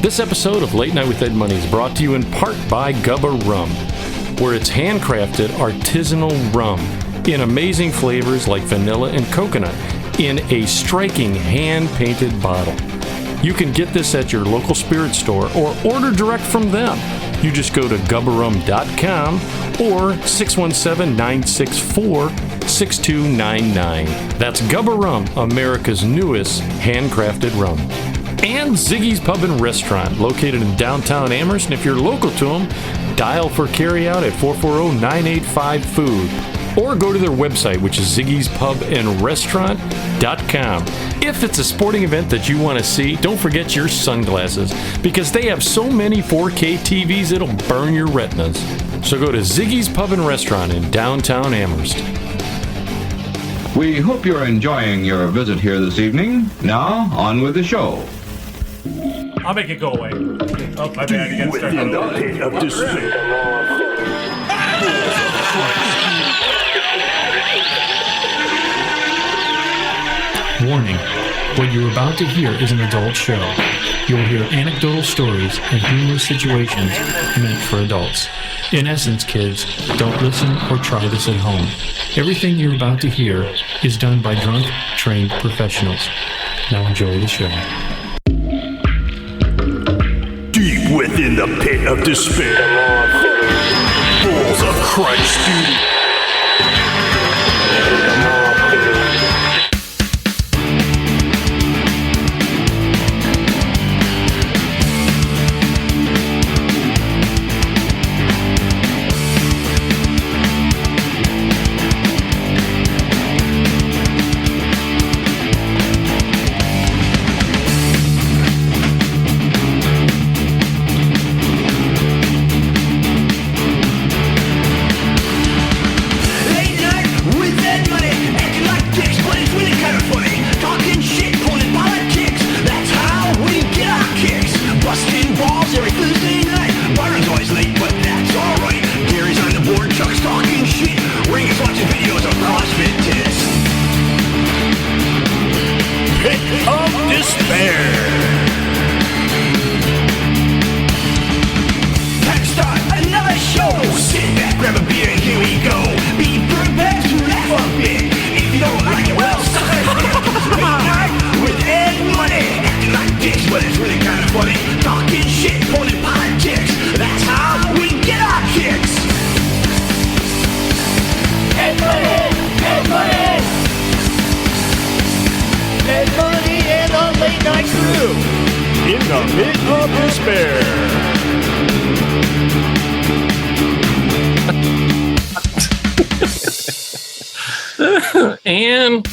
This episode of Late Night with Ed Money is brought to you in part by Gubba Rum, where it's handcrafted artisanal rum in amazing flavors like vanilla and coconut in a striking hand-painted bottle. You can get this at your local spirit store or order direct from them. You just go to gubbarum.com or 617-964-6299. That's Gubba Rum, America's newest handcrafted rum. And Ziggy's Pub and Restaurant, located in downtown Amherst. And if you're local to them, dial for carryout at 440-985-FOOD. Or go to their website, which is ziggyspubandrestaurant.com. If it's a sporting event that you want to see, don't forget your sunglasses, because they have so many 4K TVs it'll burn your retinas. So go to Ziggy's Pub and Restaurant in downtown Amherst. We hope you're enjoying your visit here this evening. Now, on with the show. I'll make it go away. Oh, my bad. Again, start Within the pit of despair. Warning, what you're about to hear is an adult show. You'll hear anecdotal stories and humorous situations meant for adults. In essence, kids, don't listen or try this at home. Everything you're about to hear is done by drunk, trained professionals. Now enjoy the show. Deep within the pit of despair. Balls of Christ, dude. And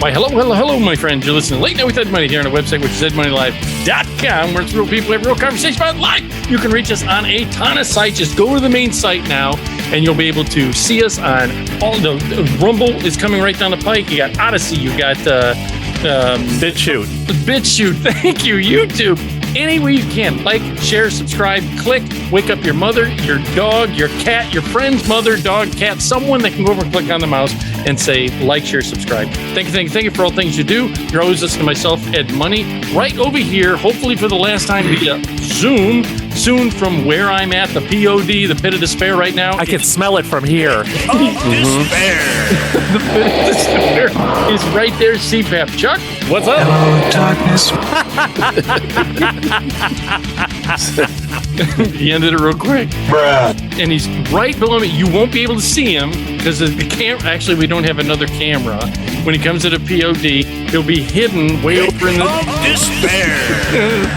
why, hello, my friends. You're listening to Late Night with Ed Money here on the website, which is edmoneylive.com, where it's real people have real conversation about life. You can reach us on a ton of sites. Just go to the main site now, and you'll be able to see us on all the Rumble is coming right down the pike. You got Odyssey. You got BitChute. Thank you. YouTube. Any way you can. Like, share, subscribe, click, wake up your mother, your dog, your cat, your friend's mother, dog, cat, someone that can go over and click on the mouse and say like, share, subscribe. Thank you for all things you do. You're always listening to myself, Ed Money, right over here, hopefully for the last time via Zoom, soon from where I'm at, the POD, the Pit of Despair right now. I can smell it from here. Despair. The Pit of Despair is right there, CPAP. Chuck, what's up? Hello, darkness. He ended it real quick. Bruh. And he's right below me. You won't be able to see him because the camera. Actually, we don't have another camera. When he comes to the POD, he'll be hidden way over in the Despair.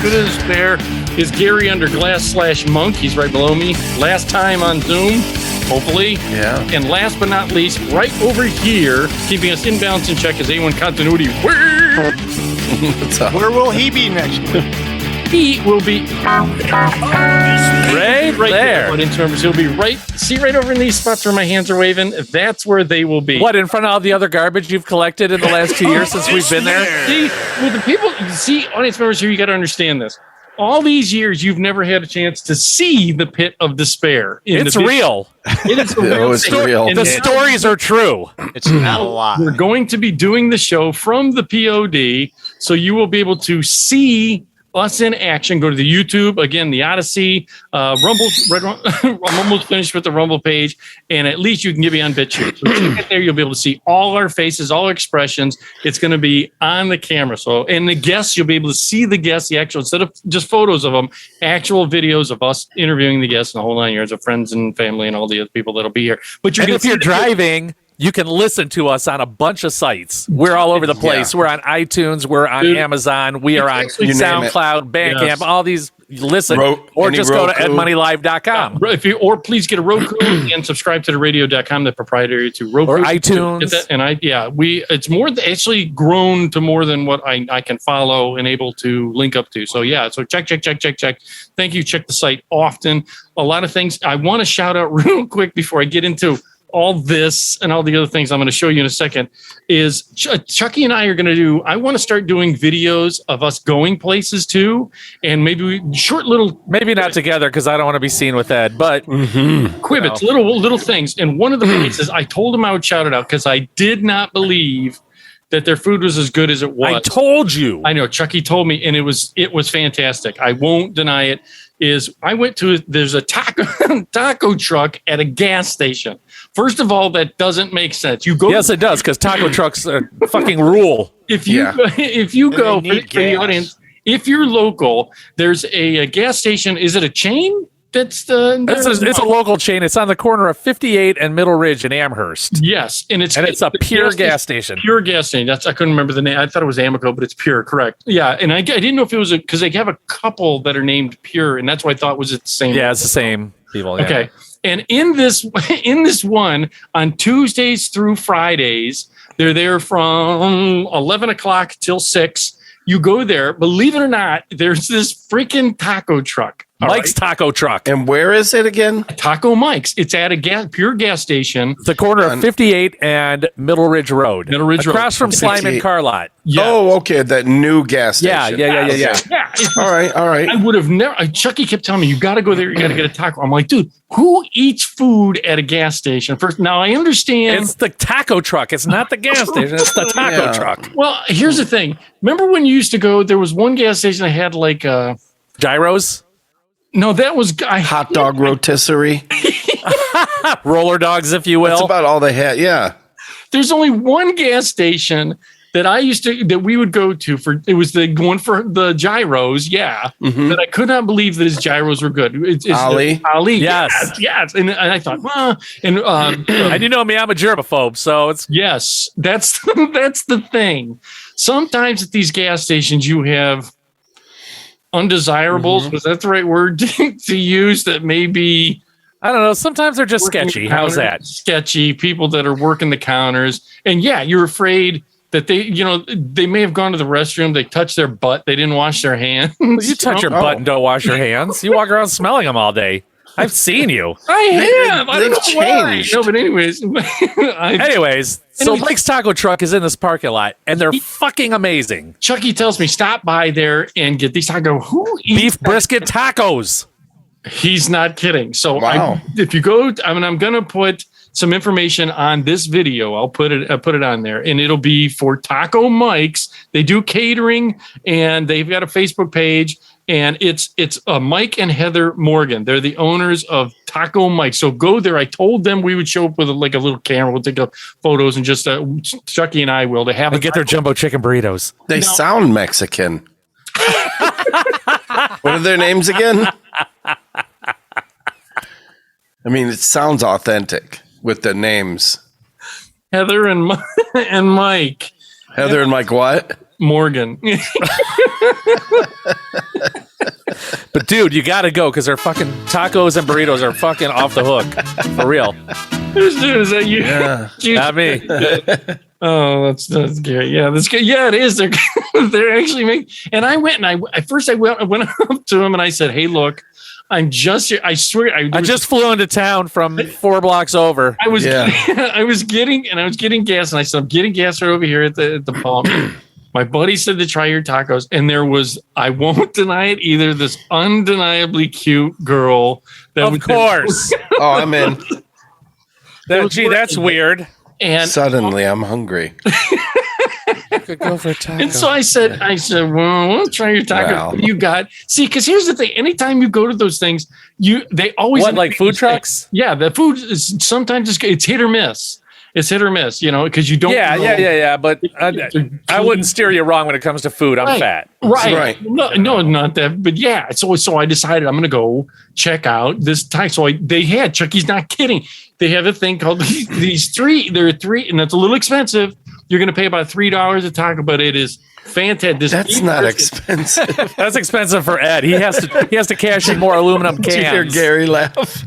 Despair is Gary under glass / monk. He's right below me. Last time on Zoom, hopefully. Yeah. And last but not least, right over here, keeping us in balance and check is A1 Continuity. What's up? Where will he be next? He will be right there. He'll be right. See right over in these spots where my hands are waving. That's where they will be. What, in front of all the other garbage you've collected in the last 2 years since we've been there? See, with the people, audience members here, you got to understand this. All these years, you've never had a chance to see the Pit of Despair. It's real. It is a real it's story. real. And The stories are true. It's not a lot. we're going to be doing the show from the POD, so you will be able to see us in action, go to the YouTube, again, the Odyssey, Rumble. I'm almost finished with the Rumble page, and at least you can get me on BitChute. So check it there. You'll be able to see all our faces, all our expressions. It's going to be on the camera. So, and the guests, you'll be able to see the guests, the actual, instead of just photos of them, actual videos of us interviewing the guests and the whole 9 yards of friends and family and all the other people that'll be here. But you And can if you're driving, you can listen to us on a bunch of sites. We're all over the place. Yeah. We're on iTunes. We're on Amazon. We are on You name SoundCloud, Bandcamp, Yes. all these. Listen, or any just go to Roku. edmoneylive.com. or please get a Roku and subscribe to the radio.com, the proprietary to Roku Or iTunes. Get that. And it's more actually grown to more than what I can follow and able to link up to. So so check. Thank you. Check the site often. A lot of things I want to shout out real quick before I get into all this and all the other things I'm going to show you in a second is Chucky and I are going to do, I want to start doing videos of us going places too. And maybe short little, Maybe not together because I don't want to be seen with Ed, but quibbits, little things. And one of the places I told him I would shout it out because I did not believe that their food was as good as it was. I told you. I know Chucky told me, and it was fantastic. I won't deny it. I went to, there's a taco truck at a gas station. First of all, that doesn't make sense. You go. Yes, it does because taco trucks are fucking rule. If you go for the audience, if you're local, there's a gas station. Is it a chain? It's a local chain. It's on the corner of 58 and Middle Ridge in Amherst. Yes, and it's a pure gas station. Pure gas station. I couldn't remember the name. I thought it was Amico, but it's Pure. Correct. Yeah, and I didn't know if it was because they have a couple that are named Pure, and that's why I thought was it the same. Yeah, it's the same people. Yeah. Okay. And in this one, on Tuesdays through Fridays, they're there from 11 o'clock till 6. You go there. Believe it or not, there's this freaking taco truck. Mike's Taco Truck. And where is it again? Taco Mike's. It's at a pure gas station. The corner of 58 and Middle Ridge Road. Across from Slime and Car Lot. Yeah. Oh, okay. That new gas station. Yeah. All right. I would have never. Chucky kept telling me, you got to go there. You got to get a taco. I'm like, dude, who eats food at a gas station? First, now I understand. It's the taco truck. It's not the gas station. It's the taco truck. Well, here's the thing. Remember when you used to go, there was one gas station that had like gyros? No, that was hot dog rotisserie. Roller dogs, if you will. That's about all they had. Yeah. There's only one gas station that we would go to for, it was the one for the gyros. Yeah. Mm-hmm. But I could not believe that his gyros were good. It's Ali. Yes. And I thought, and you know me, I'm a germaphobe, so it's. Yes, that's the thing. Sometimes at these gas stations, you have undesirables. Was that the right word to use? That maybe, I don't know. Sometimes they're just sketchy. How's that? Sketchy people that are working the counters. And yeah, you're afraid that they may have gone to the restroom. They touched their butt. They didn't wash their hands. Well, you touch your butt and don't wash your hands. You walk around smelling them all day. I've seen you. I have. I don't know why. No, but anyways. So Mike's Taco Truck is in this parking lot, and they're fucking amazing. Chucky tells me, stop by there and get these. I go, who eats beef brisket tacos? He's not kidding. So wow. If you go, I'm going to put some information on this video. I'll put it on there, and it'll be for Taco Mike's. They do catering, and they've got a Facebook page. And it's Mike and Heather Morgan. They're the owners of Taco Mike. So go there. I told them we would show up with a little camera. We'll take photos and just Chucky and I will to have and get their jumbo chicken burritos. They sound Mexican. What are their names again? I mean, it sounds authentic with the names. Heather and Mike. Heather and Mike what? Morgan. But dude, you gotta go because their fucking tacos and burritos are fucking off the hook. For real. Is that you? Yeah. Not me. Oh, that's good. Yeah, that's good. Yeah, it is. They're actually making. And I went and I went up to him and I said, "Hey, look, I'm just here. I swear, I just flew into town from 4 blocks over. I was getting gas, and I said, I'm getting gas right over here at the pump." My buddy said to try your tacos, and there was, I won't deny it either, this undeniably cute girl. Of course. Oh, I'm in. That's weird. And suddenly I'm hungry. Could go for a taco. And so I said, well, we'll try your taco. Wow. What do you got? See, because here's the thing. Anytime you go to those things, they always What, like food trucks? Yeah, the food is sometimes it's hit or miss. It's hit or miss, because you don't. know. Yeah. But I wouldn't steer you wrong when it comes to food. I'm fat. Right. No, not that. But yeah. So I decided I'm going to go check out this time. So they had Chucky's not kidding. They have a thing called these three. There are three, and that's a little expensive. You're going to pay about $3 a taco, but it is fantastic. That's not expensive. That's expensive for Ed. He has to cash in more aluminum Did you hear cans. Gary laugh?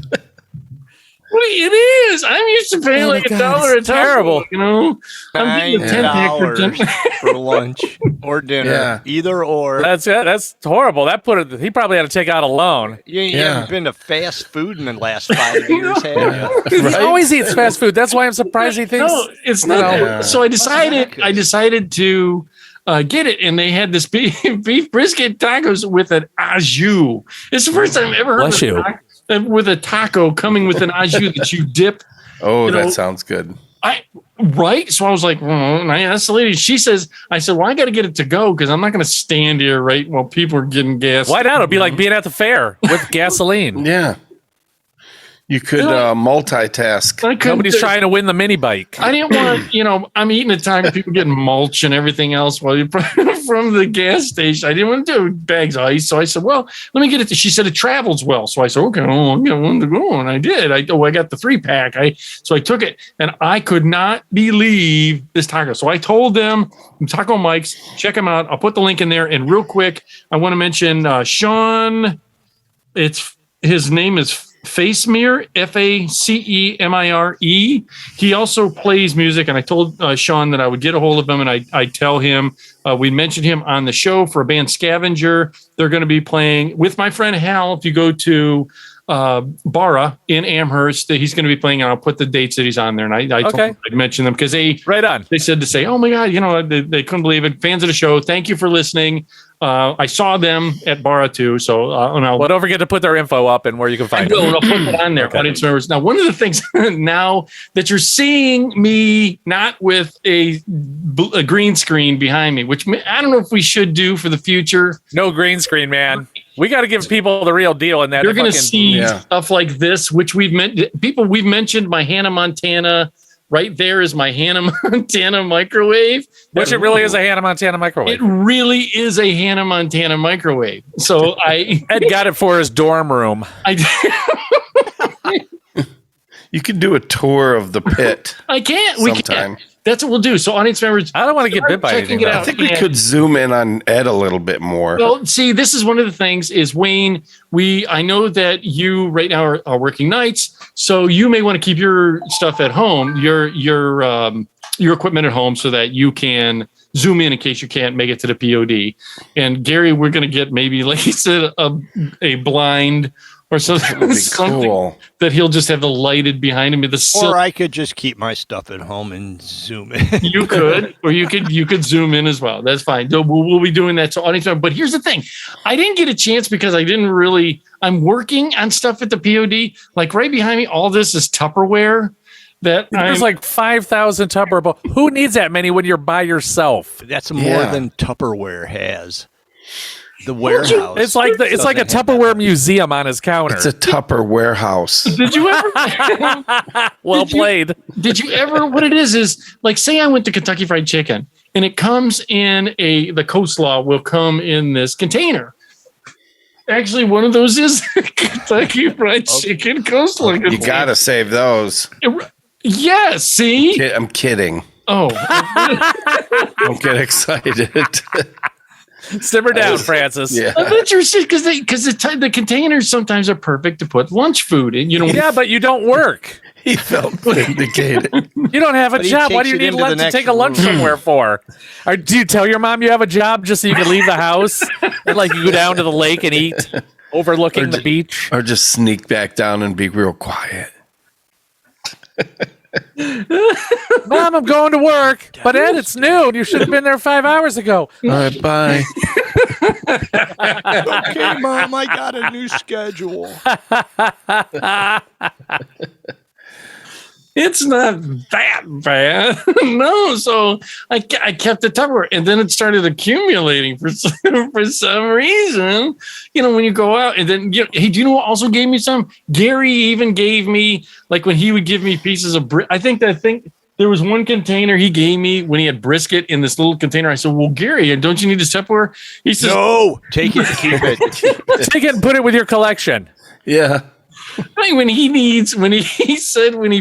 Well, it is. I'm used to paying like $1 a taco. terrible. I'm getting a 10-pack for $10. for lunch or dinner, Yeah. either or. That's horrible. He probably had to take out a loan. You Yeah. haven't been to fast food in the last 5 years, have you? He always eats fast food. That's why I'm surprised he thinks. No, it's not. Yeah. So I decided to get it, and they had this beef brisket tacos with an au jus. It's the first time I've ever heard Bless you. with a taco coming with an au jus that you dip. Oh, that sounds good. Right. So I was like, and I asked the lady. I said, well, I got to get it to go because I'm not going to stand here right while people are getting gas. Why not? It'd be like being at the fair with gasoline. Yeah. You could multitask. Nobody's trying to win the mini bike. I didn't want, I'm eating at time people getting mulch and everything else while you're from the gas station. I didn't want to do bags of ice. So I said, well, let me get it. She said it travels well. So I said, okay, I'll get one to go. And I did. I got the 3-pack. So I took it and I could not believe this taco. So I told them, Taco Mike's, check them out. I'll put the link in there. And real quick, I want to mention Sean. His name is Facemire, Facemire. He also plays music, and I told Sean that I would get a hold of him, and I tell him we mentioned him on the show for a band Scavenger. They're going to be playing with my friend Hal. If you go to Barra in Amherst, he's going to be playing, and I'll put the dates that he's on there. And I told him I'd mention them because they said to say, oh my God, they couldn't believe it. Fans of the show, thank you for listening. I saw them at Barra too. So, well, don't forget to put their info up and where you can find it. I'll put it on there. Audience members. Now, one of the things now that you're seeing me not with a green screen behind me, which I don't know if we should do for the future. No green screen, man. We got to give people the real deal in that. You're going to see stuff like this, which we've mentioned my Hannah Montana. Right there is my Hannah Montana microwave. Which it really is a Hannah Montana microwave. It really is a Hannah Montana microwave. So Ed got it for his dorm room. You could do a tour of the pit. I can't. Sometime. We can't. That's what we'll do. So, audience members, I don't want to get bit by anything. I think we could zoom in on Ed a little bit more. Well, see, this is one of the things is Wayne, I know that you right now are working nights, so you may want to keep your stuff at home, your equipment at home so that you can zoom in case you can't make it to the POD. And Gary, we're going to get maybe, like he said, a blind or something, cool. that he'll just have the lighted behind him. Or I could just keep my stuff at home and zoom in. You could, or you could zoom in as well. That's fine. So we'll be doing that. So audience, but here's the thing: I didn't get a chance because I'm working on stuff at the POD. Like right behind me, all this is Tupperware. There's like 5,000 Tupperware. Who needs that many when you're by yourself? That's more than Tupperware has. The warehouse. It's like a Tupperware museum on his counter. It's a Tupper warehouse. Did you ever? Well played. Did you ever? What it is like, say I went to Kentucky Fried Chicken and it comes in the coleslaw will come in this container. Actually, one of those is Kentucky Fried Chicken coleslaw. You got to save those. Yeah, see? I'm kidding. Oh. Don't get excited. Simmer down, Francis. Yeah. I'm interested because the containers sometimes are perfect to put lunch food in. Yeah, but you don't work. He felt vindicated. You don't have a job. Why do you need lunch to take a lunch somewhere for? Or do you tell your mom you have a job just so you can leave the house and like you go down to the lake and eat, overlooking the beach? Or just sneak back down and be real quiet. Mom, I'm going to work. But Ed, it's noon. You should have been there 5 hours ago. All right, bye. Okay, Mom, I got a new schedule. It's not that bad. No, so I kept the Tupperware, and then it started accumulating for some reason. You know, when you go out, and then hey, do you know what also gave me some? Gary even gave me, like, when he would give me pieces of I think there was one container he gave me when he had brisket in this little container. I said, "Well, Gary, don't you need a Tupperware?" He says, "No, take it, keep it, take it, and put it with your collection." Yeah. I mean, when he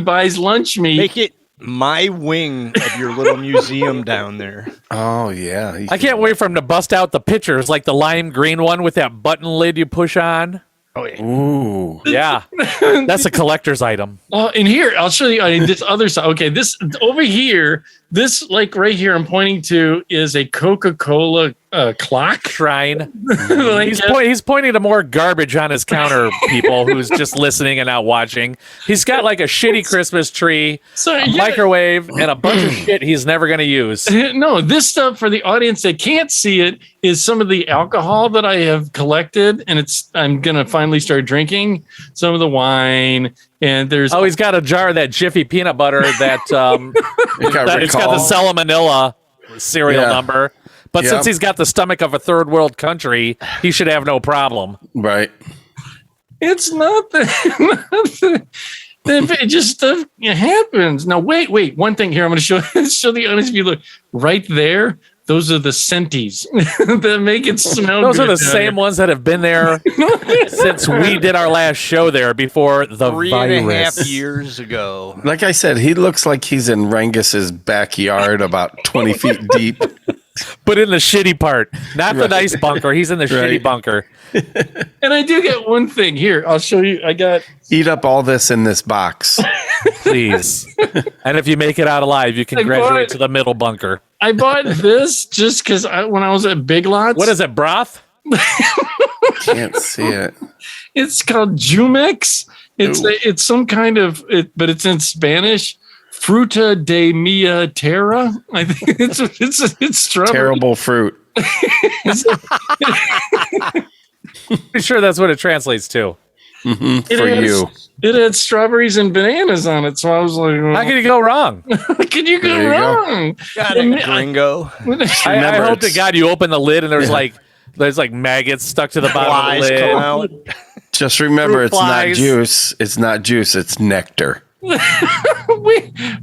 buys lunch meat, make it my wing of your little museum down there. Oh yeah. I can't wait for him to bust out the pictures, like the lime green one with that button lid you push on. Oh yeah. Ooh. Yeah. That's a collector's item. And here, I'll show you this other side. Okay, this over here, this like right here I'm pointing to is a Coca-Cola clock shrine. Like, he's pointing to more garbage on his counter, people who's just listening and not watching. He's got like a shitty Christmas tree, microwave, and a bunch of shit he's never going to use. No, this stuff for the audience that can't see it is some of the alcohol that I have collected, and I'm going to finally start drinking some of the wine. And he's got a jar of that Jiffy peanut butter that it's got the salmonella serial number. But since he's got the stomach of a third world country, he should have no problem. Right. It's not that. It just stuff happens. Now, wait. One thing here, I'm going to show the audience. If you look right there, those are the Senties that make it smell Those good. are the same ones that have been there since we did our last show there before the 3.5 years ago. Like I said, he looks like he's in Rangus's backyard about 20 feet deep. But in the shitty part, not the nice bunker. He's in the shitty bunker. And I do get one thing here. I'll show you. Eat up all this in this box, please. And if you make it out alive, you can graduate to the middle bunker. I bought this just because when I was at Big Lots. What is it, broth? Can't see it. It's called Jumex. It's some kind of but it's in Spanish. Fruta de Mia Terra. I think it's strawberry. Terrible fruit. Pretty sure that's what it translates to. It had strawberries and bananas on it, so I was like, how can you go wrong? How can you go wrong? Got it, gringo. I hope to God you open the lid and there's like maggots stuck to the bottom of the lid. Come out. Just remember, it's not juice. It's not juice. It's nectar.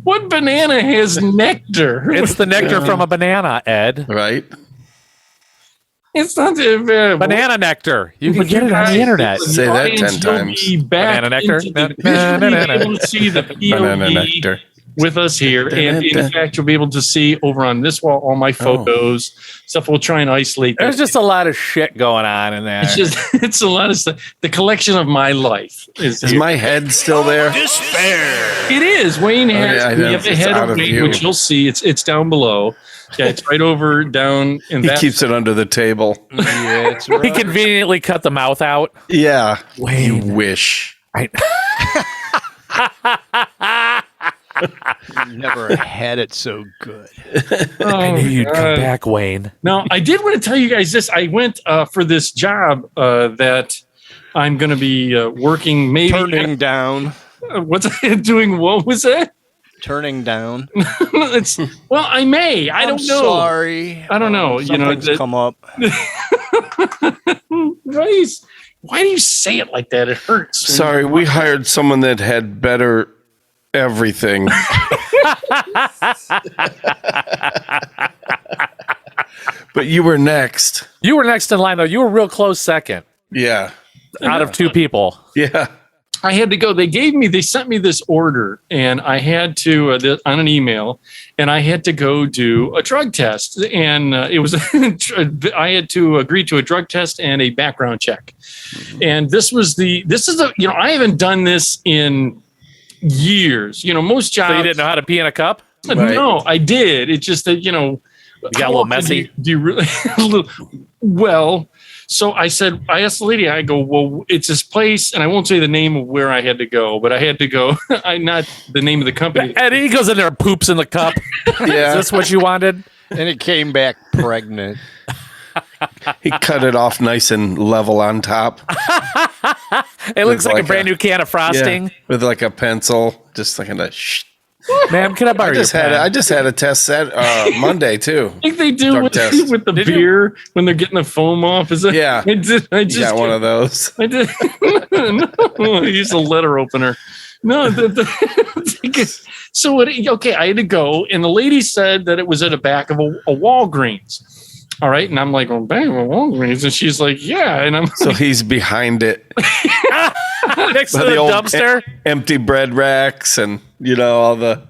What banana has nectar? It's the nectar from a banana, Ed. Right? It's not available. Banana nectar. You can get it on the internet. Say that 10 times. Banana nectar. You'll see the Banana nectar with us here, and in fact, you'll be able to see over on this wall all my photos. Stuff we'll try and isolate. There's just a lot of shit going on in there. It's a lot of stuff. The collection of my life is my head still there? Despair. It is. Wayne has. We have the head of Wayne, which you'll see. It's down below. Yeah, it's right over down. He keeps it under the table. Yeah, it's right. He conveniently cut the mouth out. Yeah. Wayne. You wish. Never had it so good. I knew you'd come back, Wayne. Now, I did want to tell you guys this. I went for this job that I'm going to be working. Maybe turning down. What's I doing? What was that? Turning down. I may. I don't know. Sorry. I don't know. Something's come up. Bryce, why do you say it like that? It hurts. Sorry, we hired someone that had better everything. But you were next. You were next in line, though. You were real close second. Yeah. Out of two people. Yeah. I had to go. They sent me this order, and I had to on an email, and I had to go do a drug test, and it was I had to agree to a drug test and a background check, and this is I haven't done this in years. Most jobs. So you didn't know how to pee in a cup? Right. No, I did. It's just that you got a little messy. Do you really? Well. So I asked the lady, I go, well, it's this place, and I won't say the name of where I had to go, but I had to go, not the name of the company. And he goes in there and poops in the cup. Yeah. Is this what you wanted? And it came back pregnant. He cut it off nice and level on top. It looks like a brand new can of frosting. Yeah, with like a pencil. just like a shh. Ma'am, can I borrow your pen? I just had a test set Monday too. I think they do Drug with, test. with the beer when they're getting the foam off. Is it? Yeah. I just got one of those. I did. No, I used a letter opener. No. So okay, I had to go, and the lady said that it was at the back of a Walgreens. All right, and I'm like, well, back of a Walgreens, and she's like, yeah, and I'm So he's behind it. Next to By the old dumpster. Empty bread racks and all the.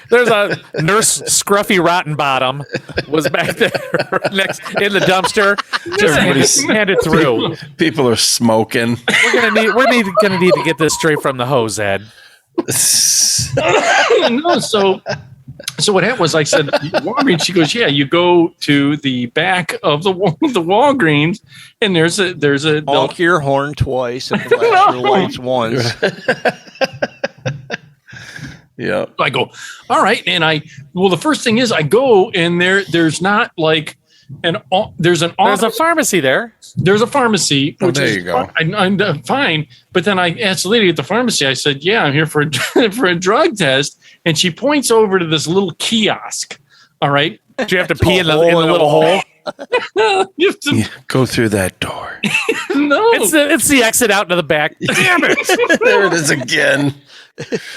There's a Nurse Scruffy Rottenbottom was back there next in the dumpster. Just hand it through. People are smoking. We're gonna need to get this straight from the hose, Ed. no, so what happened was I said Walgreens. She goes, yeah, you go to the back of the Walgreens, and there's a honk your horn twice and flash your lights once. Yeah. I go, all right, and the first thing is I go, and there's not like there's a pharmacy there. There's a pharmacy, which there is you go. I'm fine. But then I asked the lady at the pharmacy. I said, "Yeah, I'm here for for a drug test," and she points over to this little kiosk. All right, do you have to pee in the little hole? You have to go through that door. No, it's the exit out to the back. Damn it! There it is again.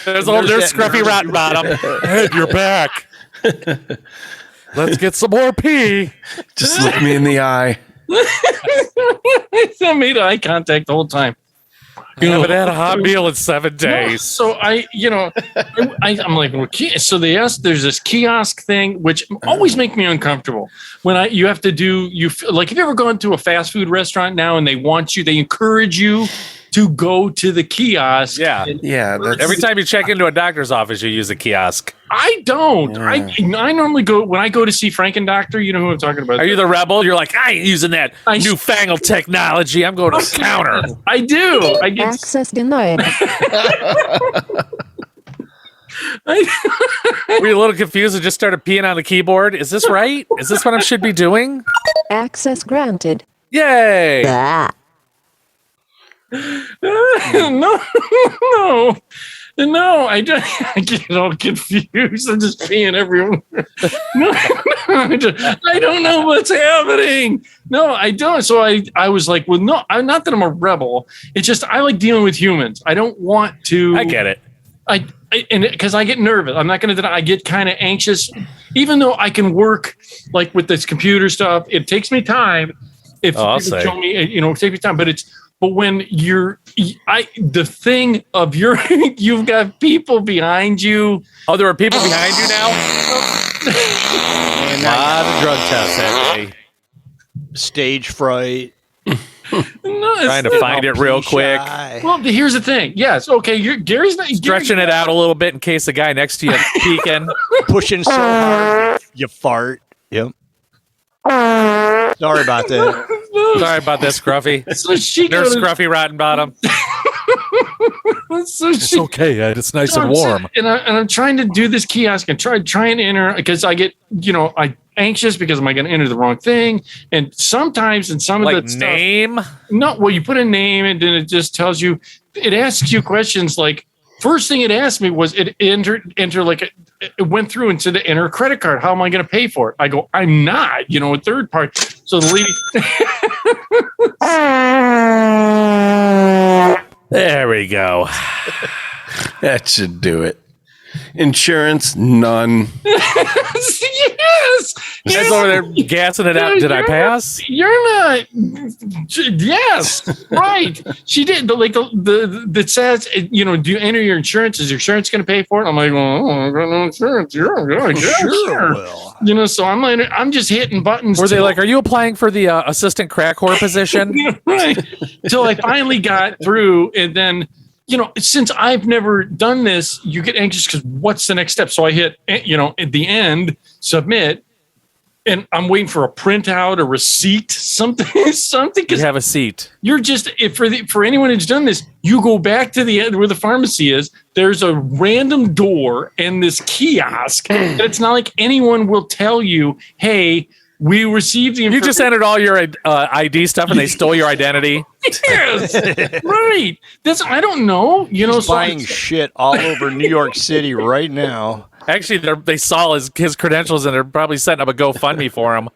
There's old Nurse Scruffy Rottenbottom. Ed, you're back. Let's get some more pee. Just look me in the eye. I made eye contact the whole time. I haven't had a hot meal in 7 days. So I'm like, well, so there's this kiosk thing, which always make me uncomfortable. When you have to do, like, have you ever gone to a fast food restaurant now and they encourage you to go to the kiosk? Yeah. Every time you check into a doctor's office, you use a kiosk. I don't. Yeah. I normally go when I go to see Franken Doctor. You know who I'm talking about. Are you the rebel? You're like, I ain't using that newfangled technology. I'm going to the counter. I do. I get access denied. Were you a little confused and just started peeing on the keyboard? Is this right? Is this what I should be doing? Access granted. Yay! No, I get all confused. I'm just peeing everywhere. No, I don't know what's happening. No, I don't. So I was like, well, no, not that I'm a rebel. It's just I like dealing with humans. I don't want to. I get it. And because I get nervous. I'm not going to deny. I get kind of anxious, even though I can work like with this computer stuff. It takes me time. If people show me, it takes me time. But when the thing of you've got people behind you. Oh, there are people behind you now? A lot of drug tests that day. Stage fright. Trying to find it real quick. Well, here's the thing. Yes. Okay. Gary's not stretching it out a little bit in case the guy next to you peeking. Pushing so hard, you fart. Yep. Sorry about that. Sorry about this, Scruffy. So she Nurse Scruffy Rottenbottom. It's okay, Ed. It's nice and warm. I'm trying to do this kiosk and try and enter because I get I anxious because am I going to enter the wrong thing? And sometimes in some of the name. You put a name and then it just tells you. It asks you questions like. First thing it asked me was it it went through and said to enter a credit card. How am I going to pay for it? I go, I'm not, a third part. So the lady. There we go. That should do it. Insurance, none. Yes. Ed's over there gassing it out. Did I pass? You're not. Yes, right. She did. That says, do you enter your insurance? Is your insurance going to pay for it? I'm like, I got no insurance. Yeah, sure. So I'm just hitting buttons. Were they like, are you applying for the assistant crack whore position? Right. Till I finally got through, and then. Since I've never done this, you get anxious because what's the next step? So I hit, at the end, submit, and I'm waiting for a printout, a receipt, something. You have a seat. You're just for anyone who's done this, you go back to the end where the pharmacy is. There's a random door and this kiosk. And it's not like anyone will tell you, hey. we received the You information. just entered all your ID stuff, and they stole your identity. Yes, right. That's I don't know. You know, so buying shit all over New York City right now. Actually, they saw his credentials, and they're probably setting up a GoFundMe for him.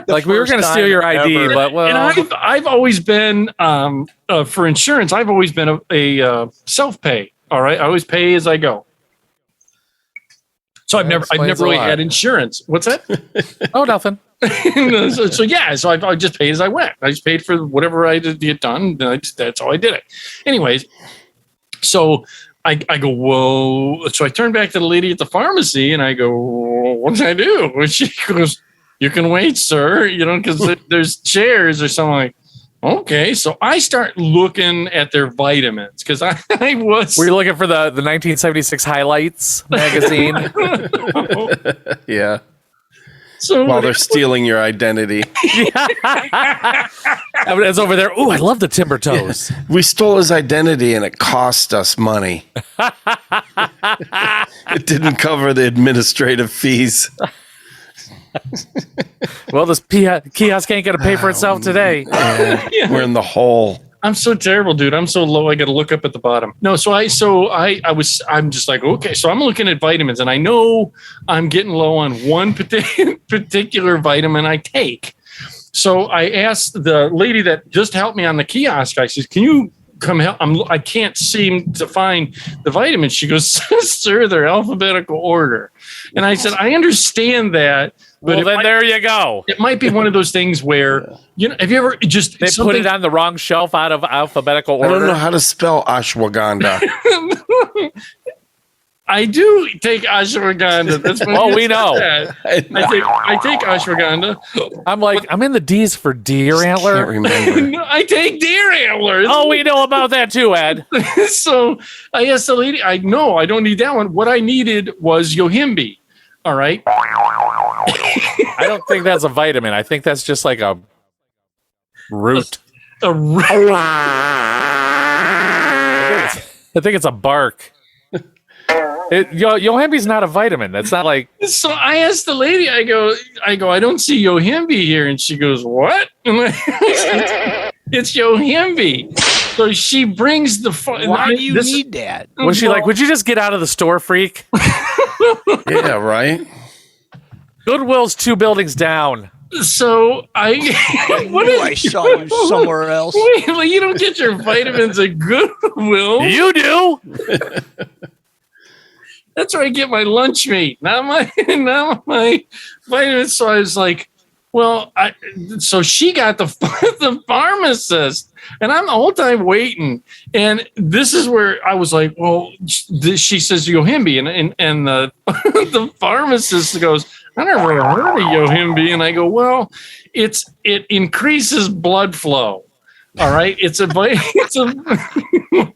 Like, we were going to steal your ID, ever. but well, and I've always been for insurance. I've always been a self pay. All right, I always pay as I go. So I've never explains a really lot. had insurance. What's that? oh, nothing. So I just paid as I went. I just paid for whatever I did get done. That's how I did it. Anyways, so I go, whoa. So I turn back to the lady at the pharmacy and I go, what did I do? And she goes, you can wait, sir. You know, because there's chairs or something. Like, okay. So I start looking at their vitamins because I was. Were you looking for the 1976 Highlights magazine? Yeah. So While they're stealing your identity. It's over there. Ooh, I love the Timber Toes. We stole his identity and it cost us money. It didn't cover the administrative fees. Well, this kiosk ain't going to pay for itself today. Yeah, we're in the hole. I'm so terrible, dude. I'm so low. I got to look up at the bottom. No, I'm just like, okay. So I'm looking at vitamins and I know I'm getting low on one particular vitamin I take. So I asked the lady that just helped me on the kiosk. I said, can you come help? I can't seem to find the vitamins. She goes, sir, they're alphabetical order. And I said, I understand that. But Well, then there you go. it might be one of those things where, you know, have you ever just They put it on the wrong shelf out of alphabetical I order. don't know how to spell ashwagandha. I do take ashwagandha. That's what Oh, we know. I take ashwagandha. I'm like, I'm in the D's for deer Can't antler. remember. I take deer antlers. Oh, we know about that too, Ed. So I asked the lady, I don't need that one. What I needed was Yohimbe. All right. I don't think that's a vitamin. I think that's just like a root. I think it's a bark. Yohimbe's not a vitamin. That's not like. So I asked the lady, I go, I don't see Yohimbe here. And she goes, what? And I said, it's Yohimbe. So she brings the. Why do you need that? Was she like, would you just get out of the store, freak? Yeah, right? Goodwill's 2 buildings down. So I saw you somewhere else. Wait, like, you don't get your vitamins at Goodwill. You do? That's where I get my lunch meat, not my vitamins. So I was like, well, so she got the pharmacist, and I'm the whole time waiting. And this is where I was like, well, she says Yohimbe, and the the pharmacist goes, I never heard of Yohimbe, and I go, well, it increases blood flow. All right, it's a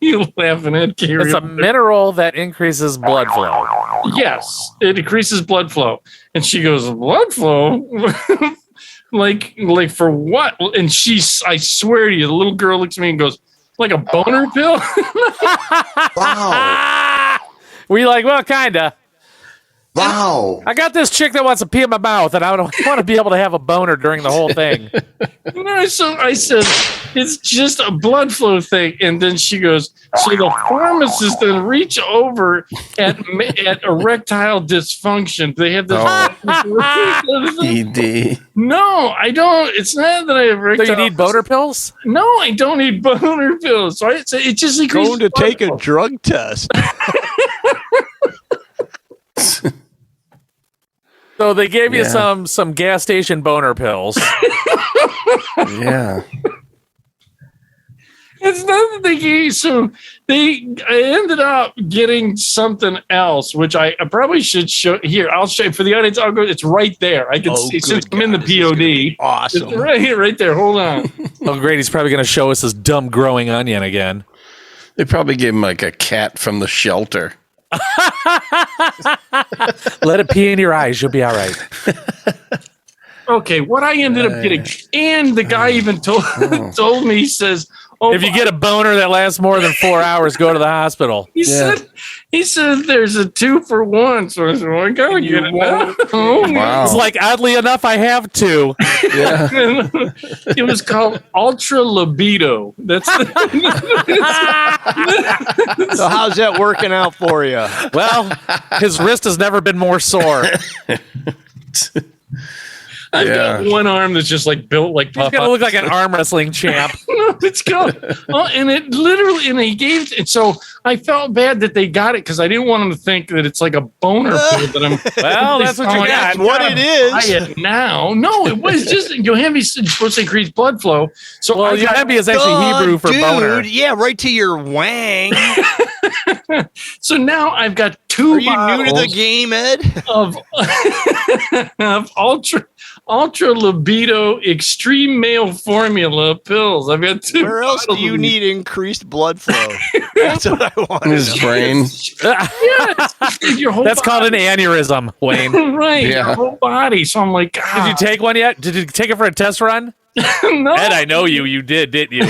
you laughing at Gary? It's a mineral that increases blood flow. Yes, it increases blood flow. And she goes, blood flow? like for what? And I swear to you, the little girl looks at me and goes, like a boner pill? Wow. Were you like, well, kinda. Wow. I got this chick that wants to pee in my mouth, and I don't want to be able to have a boner during the whole thing. No, so I said, it's just a blood flow thing. And then she goes, so the pharmacist then reach over at erectile dysfunction. They have this. ED. No, I don't. It's not that I have So erectile. you need boner pills? No, I don't need boner pills. So it just increases Going to blood take a flow. drug test. So they gave you Yeah. some gas station boner pills. Yeah. It's not that they gave. So I ended up getting something else, which I probably should show here. I'll show you for the audience. I'll go. It's right there. I can see since I'm in the POD. Awesome. It's right there. Hold on. Oh, great. He's probably going to show us his dumb growing onion again. They probably gave him like a cat from the shelter. Let it pee in your eyes. You'll be all right. Okay, what I ended up getting, and the guy even told me, he says, If you get a boner that lasts more than 4 hours, go to the hospital. He said there's a 2-for-1. So I said, well, I gotta get it now. Wow. It's like, oddly enough, I have to. Yeah. It was called Ultra Libido. That's So how's that working out for you? Well, his wrist has never been more sore. I've got one arm that's just like built like He's gonna look like an arm wrestling champ. No, it's called. And it literally, and he gave it. So I felt bad that they got it because I didn't want them to think that it's like a boner pill that I'm. Well, that's what you got. That's what it is. Buy it now. No, it was just Yohimbe is supposed to increase blood flow. So Well, Yohimbe is actually Hebrew for boner. Yeah, right to your wang. So now I've got 2 Are you new to the bottles game, Ed? of ultra libido extreme male formula pills. I've got 2. Where else do bottles you of need increased blood flow? That's what I want to His know. brain. your whole That's called an body. aneurysm, Wayne. Right, Yeah. your whole body. So I'm like, Did you take one yet? Did you take it for a test run? no. Ed, I know you. You did, didn't you?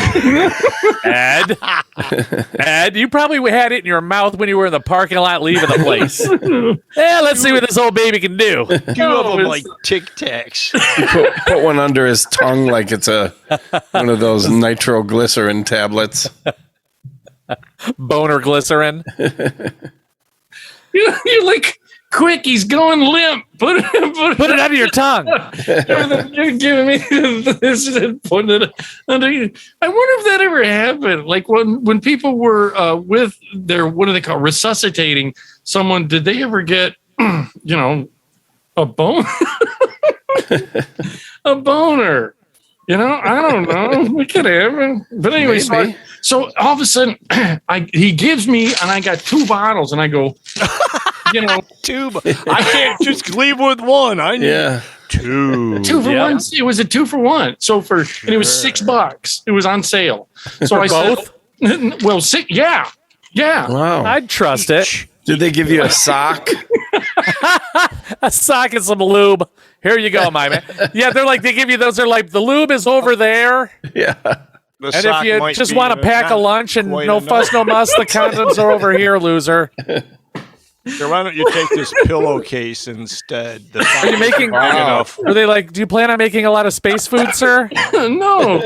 Ed, you probably had it in your mouth when you were in the parking lot leaving the place. Yeah, let's see what this old baby can do. 2 of them like Tic Tacs. Put one under his tongue like it's one of those nitroglycerin tablets. Boner glycerin. You're like, quick, he's going limp. Put it under your tongue. You're giving me this and putting it under. I wonder if that ever happened. Like when people were with their, what do they call, resuscitating someone, did they ever get, a bone? A boner. I don't know. It could happen. But anyway, so all of a sudden, he gives me, and I got 2 bottles, and I go, 2. I can't just leave with one. I need 2. 2 for 1. It was a 2-for-1. So and it was $6. It was on sale. So I both? said, well, 6. Yeah. Wow. I'd trust it. Did they give you a sock? A sock and some lube. Here you go, my man. Yeah, they give you those. They're like, the lube is over there. Yeah. The And sock if you might just be want to pack a not lunch and quite no enough. fuss, no muss, the condoms are over here, loser. So why don't you take this pillowcase instead? Are you making? enough? Are they like? Do you plan on making a lot of space food, sir? No.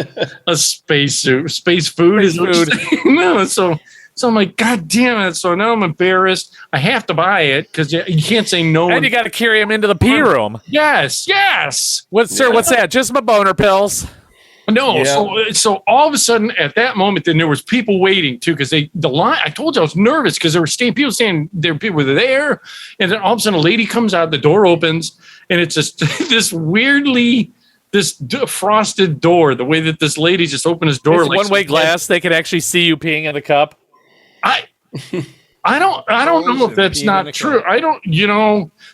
A space suit. Space food is food. No. So I'm like, God damn it. So now I'm embarrassed. I have to buy it because you can't say no. And you got to carry him into the pee room. Yes. Sir, what's that? Just my boner pills. No, Yeah. so all of a sudden at that moment, then there was people waiting too because the line. I told you I was nervous because there were people saying people were there, and then all of a sudden a lady comes out, the door opens, and it's just this weirdly frosted door. The way that this lady just opened his door, It's one-way glass. They could actually see you peeing in the cup. I don't know if that's not true. I don't,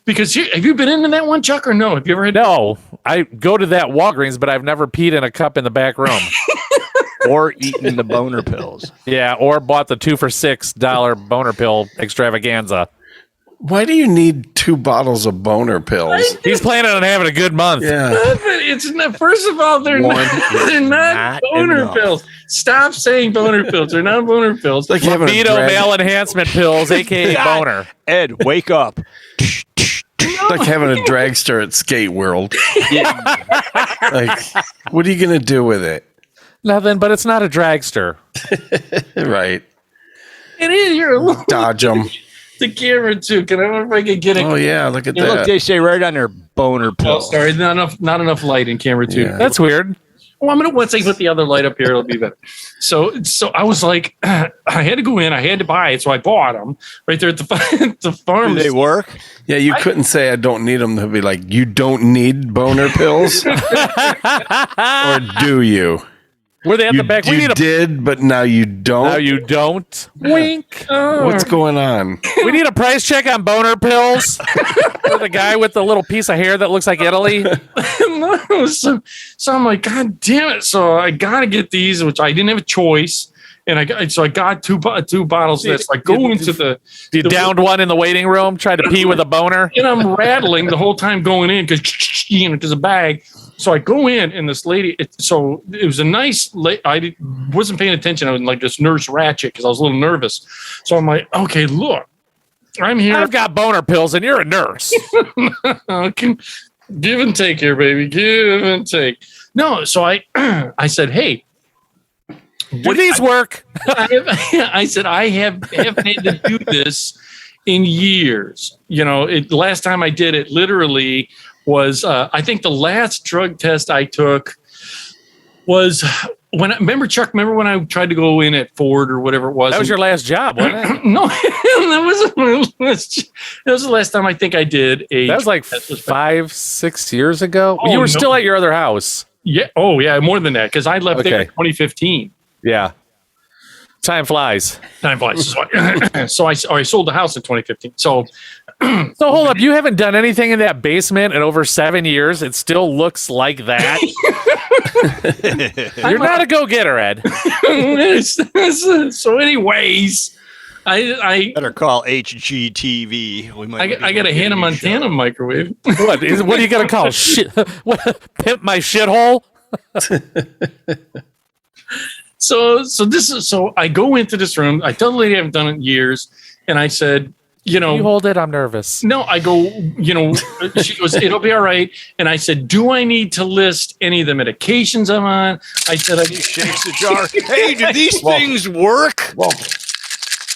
because have you been into that one, Chuck, or no? Have you ever had? No, I go to that Walgreens, but I've never peed in a cup in the back room. Or eaten the boner pills. Yeah, or bought the 2 for $6 boner pill extravaganza. Why do you need 2 bottles of boner pills? He's planning on having a good month. Yeah. It's not, first of all, they're not Not boner enough. pills. Stop saying boner pills. They're not boner pills. Like having a Libido drag, male enhancement pills, aka boner. Ed, wake up. like having a dragster at Skate World. Like, what are you gonna do with it? Nothing, but it's not a dragster. Right. It is. You're Dodge them. the camera too. Can I wonder if I can get it? Oh yeah, look at Yeah, that. look, they say right on their boner Oh, pill. sorry, not enough light in camera two. Yeah. That's weird. Well, once I put the other light up here, it'll be better. So I was like, I had to go in, I had to buy it, so I bought them right there at the Do farm. they work? Yeah, you couldn't say I don't need them. They'll be like, you don't need boner pills, or do you? Were they at You, the back? We you need a. did, but now you don't. Now you don't. Wink. What's going on? We need a price check on boner pills for the guy with the little piece of hair that looks like Italy. No, so I'm like, God damn it! So I gotta get these, which I didn't have a choice. And I got two bottles of this. So I go into the. You downed one in the waiting room, tried to pee with a boner. And I'm rattling the whole time going in because, there's a bag. So I go in, and this lady, it was a nice, I wasn't paying attention. I was like this Nurse Ratched because I was a little nervous. So I'm like, okay, look, I'm here. I've got boner pills, and you're a nurse. Give and take here, baby. Give and take. No, so I said, hey. Do these work? I said, I haven't had to do this in years. Last time I did it literally was, I think the last drug test I took was remember when I tried to go in at Ford or whatever it was. That was your last job, wasn't it? No, that was the last time I think I did a. That was like 5-6 years ago. Oh, you were still at your other house. Yeah. Oh, yeah. More than that, because I left there in 2015. Yeah. Time flies. So I sold the house in 2015. So hold up. You haven't done anything in that basement in over 7 years. It still looks like that. You're not a go-getter, Ed. So anyways, I better call HGTV. I got a Hannah Montana microwave. What are you going to call shit? Pimp my shithole? So I go into this room. I tell the lady I haven't done it in years, and I said, you hold it. I'm nervous. No, I go, she goes, it'll be all right. And I said, do I need to list any of the medications I'm on? I said, he shakes the jar. Hey, do these things work? Well,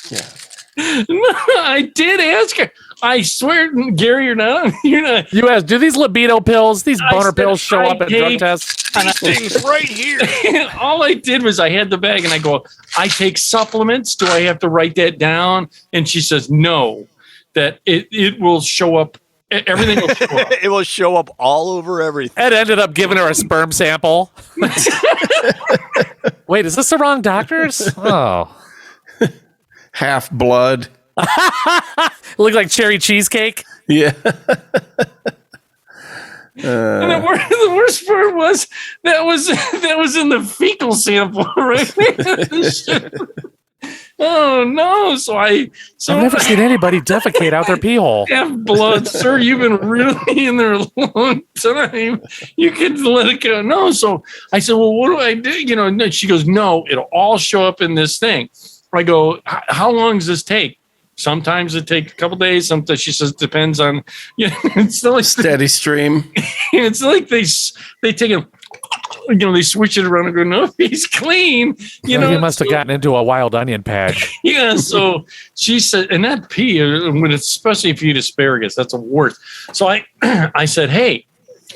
yeah. No, I did ask her. I swear, Gary, you're not. You asked, do these libido pills, these boner pills show up at drug tests? These things right here. All I did was I had the bag and I go, I take supplements. Do I have to write that down? And she says, no, that it will show up. Everything will show up. It will show up all over everything. Ed ended up giving her a sperm sample. Wait, is this the wrong doctor's? Oh. Half blood. Look like cherry cheesecake. Yeah. And the worst part was that was in the fecal sample, right? Oh no! I've never seen anybody defecate out their pee hole. Have blood, sir. You've been really in there a long time. You could let it go. No, so I said, well, what do I do? She goes, no, it'll all show up in this thing. I go, how long does this take? Sometimes it takes a couple days. Sometimes she says depends on. It's not like steady stream. It's like they take it. They switch it around and go, no, he's clean. He must have gotten into a wild onion patch. Yeah. So she said, and that pee, especially if you eat asparagus, that's the worst. So I said, hey,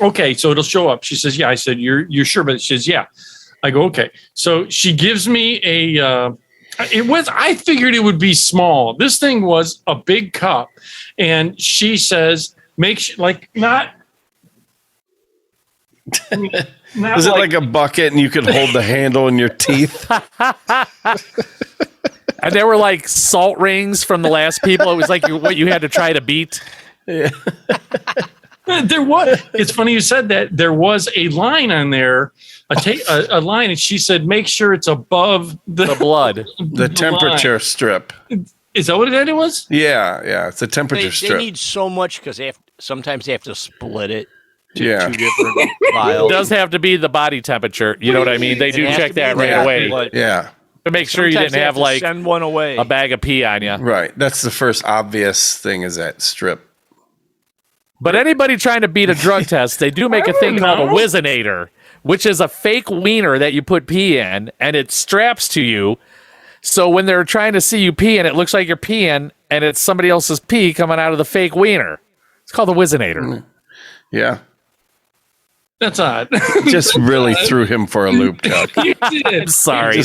okay, so it'll show up. She says, yeah. I said, you're sure? But she says, yeah. I go, okay. So she gives me I figured it would be small. This thing was a big cup. And she says, make sure, like, not is it like a bucket and you could hold the handle in your teeth? And there were like salt rings from the last people. It was like what you had to try to beat. Yeah. There was. It's funny you said that. There was a line on there, a line, and she said, make sure it's above the blood. The temperature strip. Is that what it was? Yeah. It's a temperature strip. They need so much because sometimes they have to split it to two different vials. It does have to be the body temperature. You know what I mean? They do check that right away. Yeah. To make sure you didn't have like send one away. A bag of pee on you. Right. That's the first obvious thing is that strip. But anybody trying to beat a drug test, they do make a thing called a Whizzinator, which is a fake wiener that you put pee in, and it straps to you. So when they're trying to see you pee and it looks like you're peeing, and it's somebody else's pee coming out of the fake wiener. It's called the Whizzinator. Yeah. That's odd. Just really threw him for a loop, Chuck. You did. I'm sorry.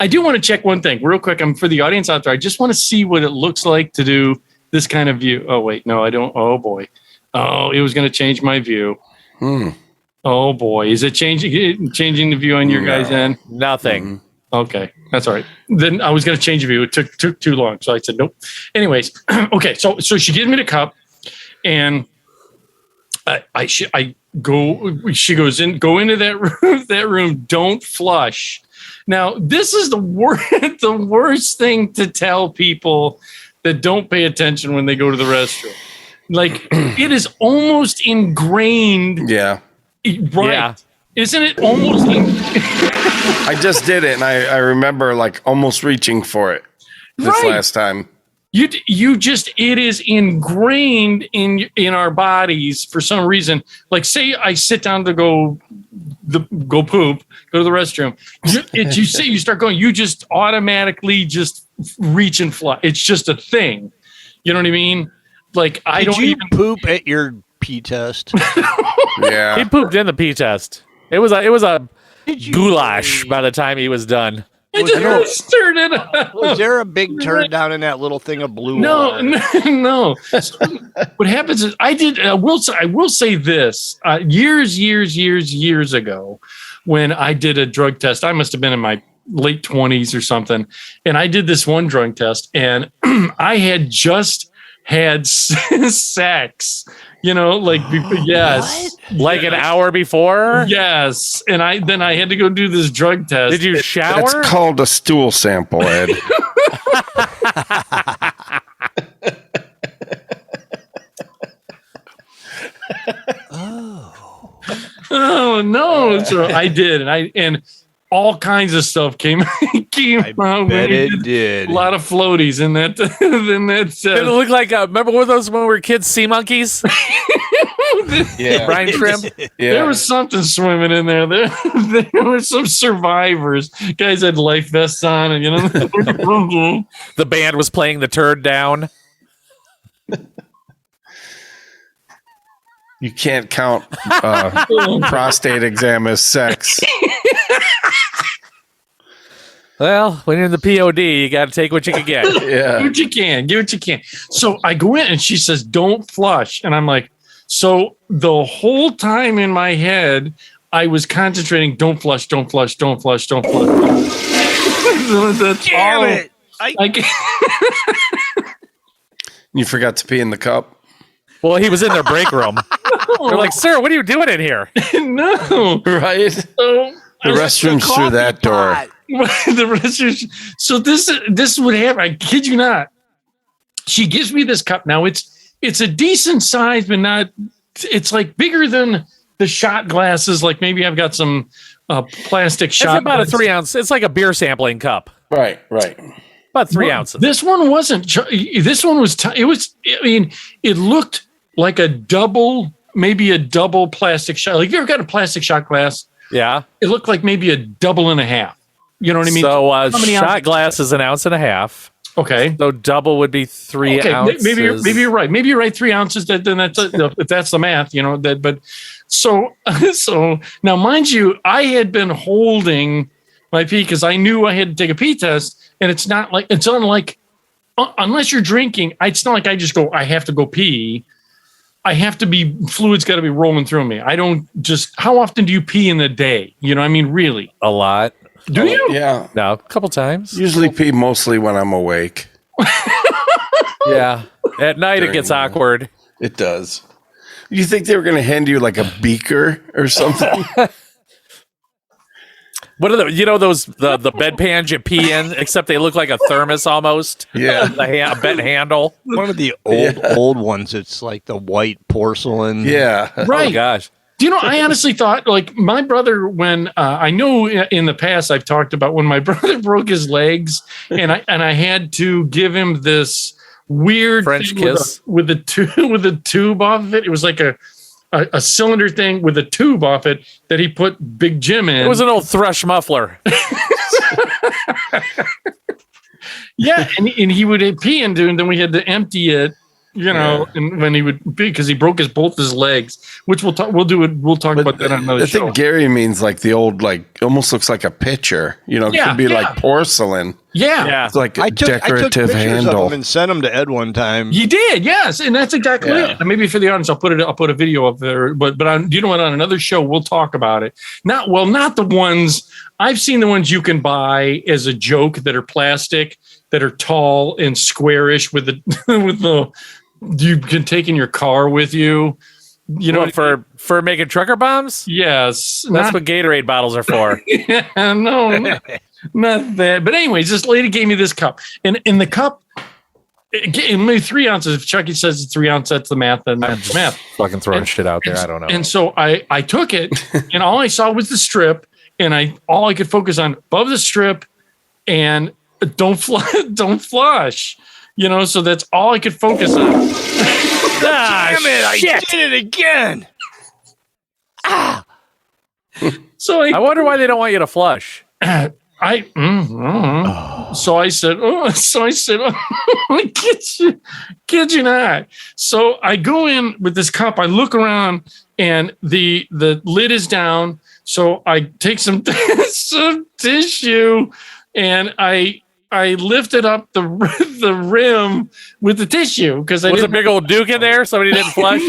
I do want to check one thing real quick. For the audience out there, I just want to see what it looks like to do this kind of view. Oh, wait. No, I don't. Oh, boy. Oh, it was going to change my view. Oh, boy. Is it changing the view on your guys' end? Nothing. Okay. That's all right. Then I was going to change the view. It took too long. So I said, nope. Anyways. Okay. So she gives me the cup and she goes in, go into that room. Don't flush. Now, this is the worst thing to tell people that don't pay attention when they go to the restroom. Like, it is almost ingrained. Yeah. Right. Yeah. Isn't it almost I just did it, and I remember like almost reaching for it this last time. You just, it is ingrained in our bodies for some reason. Like, say I sit down to go poop, go to the restroom. You start going, you just automatically just reach and fly. It's just a thing. You know what I mean? Like, Did you poop at your pee test? Yeah, he pooped in the pee test. It was a goulash by the time he was done. Stirred it up. Was there a big turd down in that little thing of blue? No. So what happens is I will say this. Years ago, when I did a drug test, I must have been in my late 20s or something, and I did this one drug test, and I had just had sex. You know, like, yes. What? Like an hour before? Yes. And then I had to go do this drug test. Did you shower? It's called a stool sample, Ed. Oh, no. So I did. And all kinds of stuff came out. I bet it did. A lot of floaties in that. It looked like, remember those when we were kids, sea monkeys? Yeah. Brine shrimp? Yeah. There was something swimming in there. There were some survivors. Guys had life vests on, and The band was playing the turd down. You can't count prostate exam as sex. Well, when you're in the POD, you got to take what you can get. Yeah. Get what you can. So I go in, and she says, "Don't flush," and I'm like, so the whole time in my head, I was concentrating, don't flush, don't flush, don't flush, don't flush. Damn it. You forgot to pee in the cup? Well, he was in their break room. They're like, "Sir, what are you doing in here?" No. Right? So, the restroom's through that door. The restroom. So this would happen. I kid you not. She gives me this cup. Now it's a decent size, but not. It's like bigger than the shot glasses. Like maybe I've got some plastic shot. It's about a 3 ounce. It's like a beer sampling cup. Right. About 3 ounces. This one wasn't. This one was. It was. I mean, it looked like maybe a double plastic shot. Like, you ever got a plastic shot glass? Yeah. It looked like maybe a double and a half. You know what I mean? So shot glass is 1.5 ounces. Okay. So double would be 3 ounces. Maybe you're right. Maybe you're right. 3 ounces. Then that's if that's the math, you know. But so now, mind you, I had been holding my pee because I knew I had to take a pee test, and it's unlike unless you're drinking. It's not like I just go. I have to go pee. I have to be fluid's got to be rolling through me. I don't just. How often do you pee in a day? You know, I mean, really, a lot. Do you? Yeah. No, a couple times. Usually pee mostly when I'm awake. Yeah. At night it gets awkward. It does. You think they were going to hand you like a beaker or something? What are those the bedpans you pee in, except they look like a thermos almost? Yeah. A bed handle. One of the old ones. It's like the white porcelain. Yeah. Right. Oh, gosh. Do you know, I honestly thought, like, my brother, when I know in the past I've talked about when my brother broke his legs and I had to give him this weird French kiss with a tube off of it. It was like a cylinder thing with a tube off it that he put Big Jim in. It was an old thrush muffler. Yeah, and he would pee into it, and then we had to empty it. You know, and when he would because he broke both his legs, which we'll talk about that on another show. I think Gary means like the old, like almost looks like a pitcher. You know, it could be like porcelain. Yeah. It's like I a decorative took handle. of them and sent them to Ed one time. You did, yes, and that's exactly it. And maybe for the audience, I'll put a video up there. But you know what? On another show, we'll talk about it. Not the ones I've seen. The ones you can buy as a joke that are plastic, that are tall and squarish with the you can take in your car with you. You know, for making trucker bombs? yes, That's what Gatorade bottles are for. no, not that. But anyways, this lady gave me this cup, and in the cup, it made 3 ounces. If Chucky says it's 3 ounces, that's the math. Then that's the math. Fucking throwing shit out there. I don't know. And so I took it, and all I saw was the strip, and all I could focus on above the strip, and don't flush. You know, so that's all I could focus on. Damn it! I did it again. So I wonder why they don't want you to flush. So I said, kid you not. So I go in with this cup. I look around, and the lid is down. So I take some tissue, and I lifted up the rim with the tissue because was a big old Duke in there. Somebody didn't flush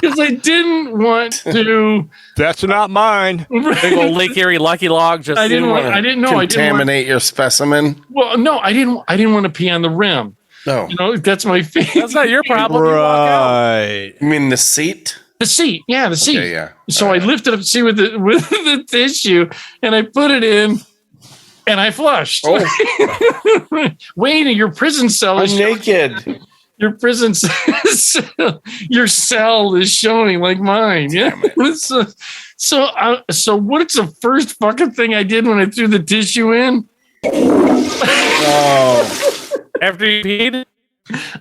because I didn't want to. That's not mine. Big old Lake Erie Lucky Log. Just I didn't know. Contaminate your specimen. Well, no, I didn't want to pee on the rim. No, You know, that's my favorite. That's not your problem. Right. you mean the seat? The seat, yeah, the seat. Okay, yeah. So I lifted up the seat with the tissue, and I put it in, and I flushed. Wayne, your prison cell I'm is naked. your prison cell, your cell is showing like mine. Yeah. So what's the first fucking thing I did when I threw the tissue in? Oh, After you peed?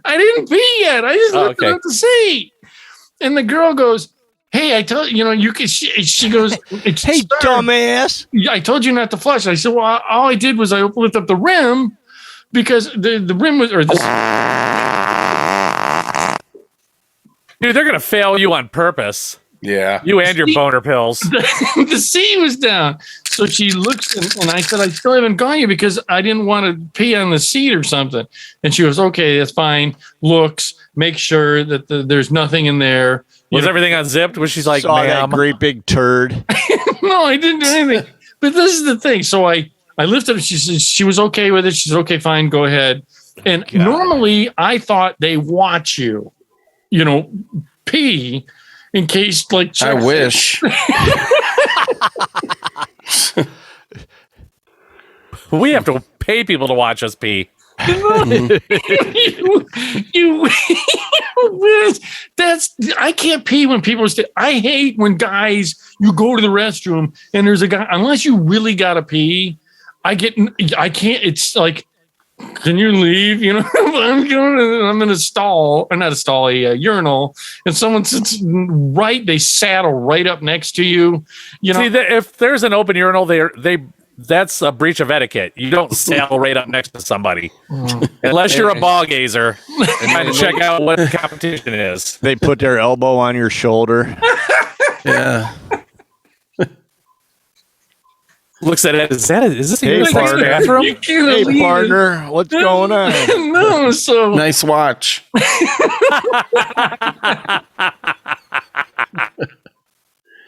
I didn't pee yet. I just lifted up the seat. And the girl goes, "Hey, I told you know you can." She goes, "Hey, dumbass! I told you not to flush." I said, "Well, all I did was I lifted up the rim because the rim was or this." Dude, they're gonna fail you on purpose. yeah. You and your boner pills. The seat was down. So she looks, and I said, "I still haven't gone yet because I didn't want to pee on the seat or something." And she goes, "Okay, that's fine. Looks, make sure that there's nothing in there." Was everything unzipped? Was she's like, Saw ma'am? that great big turd. No, I didn't do anything. But this is the thing. So I lifted it. She said she was okay with it. She said, "Okay, fine, go ahead." And normally I thought they watch you, you know, pee in case like I wish. We have to pay people to watch us pee. I can't pee when people I hate when guys you go to the restroom and there's a guy unless you really gotta pee. I can't. It's like, can you leave? You know, I'm in a stall or not a stall, a urinal, and someone sits right. They saddle right up next to you. You know, see, if there's an open urinal, that's a breach of etiquette. You don't saddle right up next to somebody unless you're a ball gazer trying to check out what the competition is. They put their elbow on your shoulder. Yeah. Looks at it. Is this a Hey, unisex partner. bathroom? Hey, partner, what's going on? No, so Nice watch.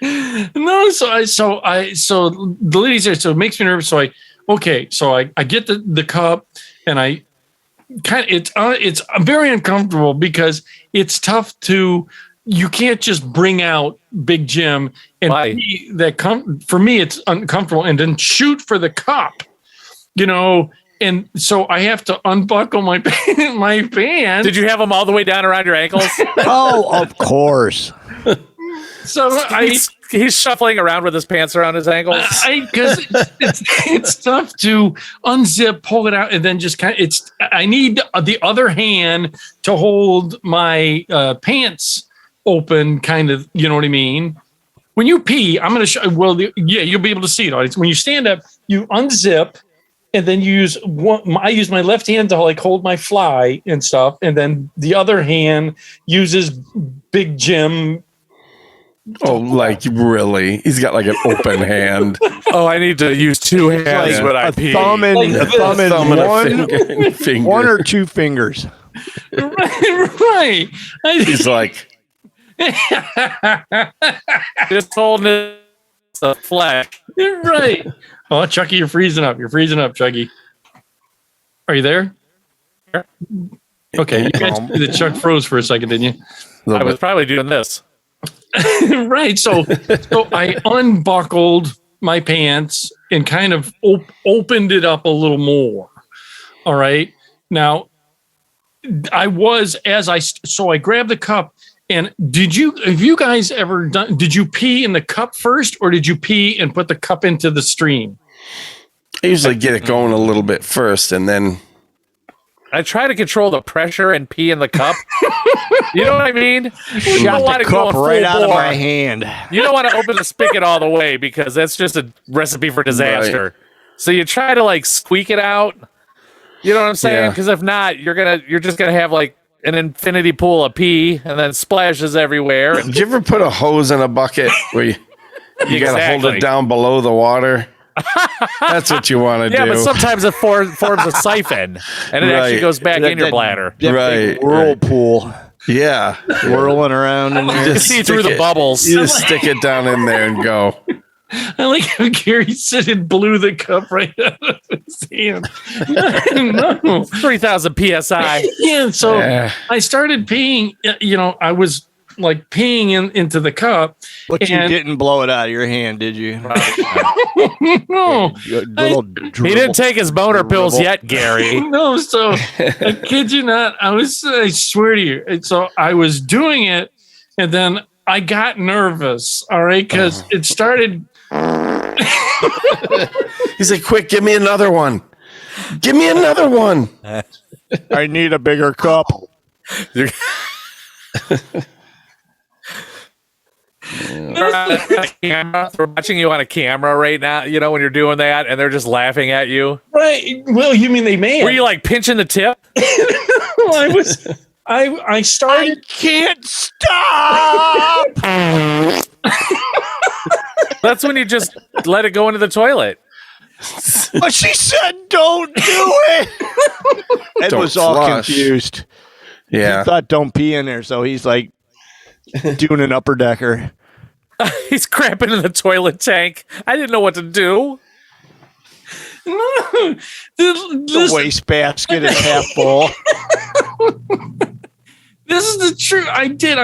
no, so the ladies there, so it makes me nervous. So I get the cup, and I kind of it's very uncomfortable because it's tough to. You can't just bring out Big Jim and for me it's uncomfortable and then shoot for the cup, you know, and so I have to unbuckle my my pants. Did you have them all the way down around your ankles? Oh, of course. So he's shuffling around with his pants around his ankles. Because it's tough to unzip, pull it out, and then just kind of I need the other hand to hold my pants open, kind of, you know what I mean? When you pee, I'm going to show, you'll be able to see it. When you stand up, you unzip, and then you use I use my left hand to like hold my fly and stuff, and then the other hand uses Big Jim. Oh, like really? He's got like an open hand. Oh, I need to use two hands when I pee. Thumb and one finger. One or two fingers. Right. He's like, just holding it a flat. Right. Oh, Chucky, you're freezing up. You're freezing up, Chucky. Are you there? Okay. You guys, the Chuck froze for a second, didn't you? I was probably doing this. Right. So I unbuckled my pants and kind of opened it up a little more. All right. Now, I grabbed the cup. And have you guys ever did you pee in the cup first, or did you pee and put the cup into the stream? I usually get it going a little bit first, and then I try to control the pressure and pee in the cup. You know what I mean? You don't want the to go cup full right out of bore. my hand. You don't want to open the spigot all the way because that's just a recipe for disaster. Right. So you try to like squeak it out. You know what I'm saying? Yeah. Because if not, you're just gonna have like an infinity pool of pee and then splashes everywhere. Did you ever put a hose in a bucket where you got to hold Exactly. it down below the water? That's what you want to do. Yeah, but sometimes it forms a siphon and it actually Right. goes back in your bladder. That Right, big whirlpool Yeah. whirling around in there. You see through the it- bubbles. You just stick it down in there and go. I like how Gary said it blew the cup right out of his hand. No. 3,000 PSI. Yeah, so Yeah. I started peeing. I was like peeing into the cup. But you and- didn't blow it out of your hand, did you? No, You little He didn't take his boner pills yet, Gary. no. So I kid you not. I swear to you. And so I was doing it, and then I got nervous. All right, because it started. He's like, quick, give me another one. Give me another one. I need a bigger cup. They're watching you on a camera right now, you know, when you're doing that, and they're just laughing at you. Right. Well, you mean they may? Were you like pinching the tip? I was. I started. Can't stop. That's when you just let it go into the toilet. But she said, "Don't do it." Ed Don't was all flush. confused. Yeah. He thought, "Don't pee in there," so he's like doing an upper decker. He's crapping in the toilet tank. I didn't know what to do. No, The waste basket is half full. This is the truth. I did.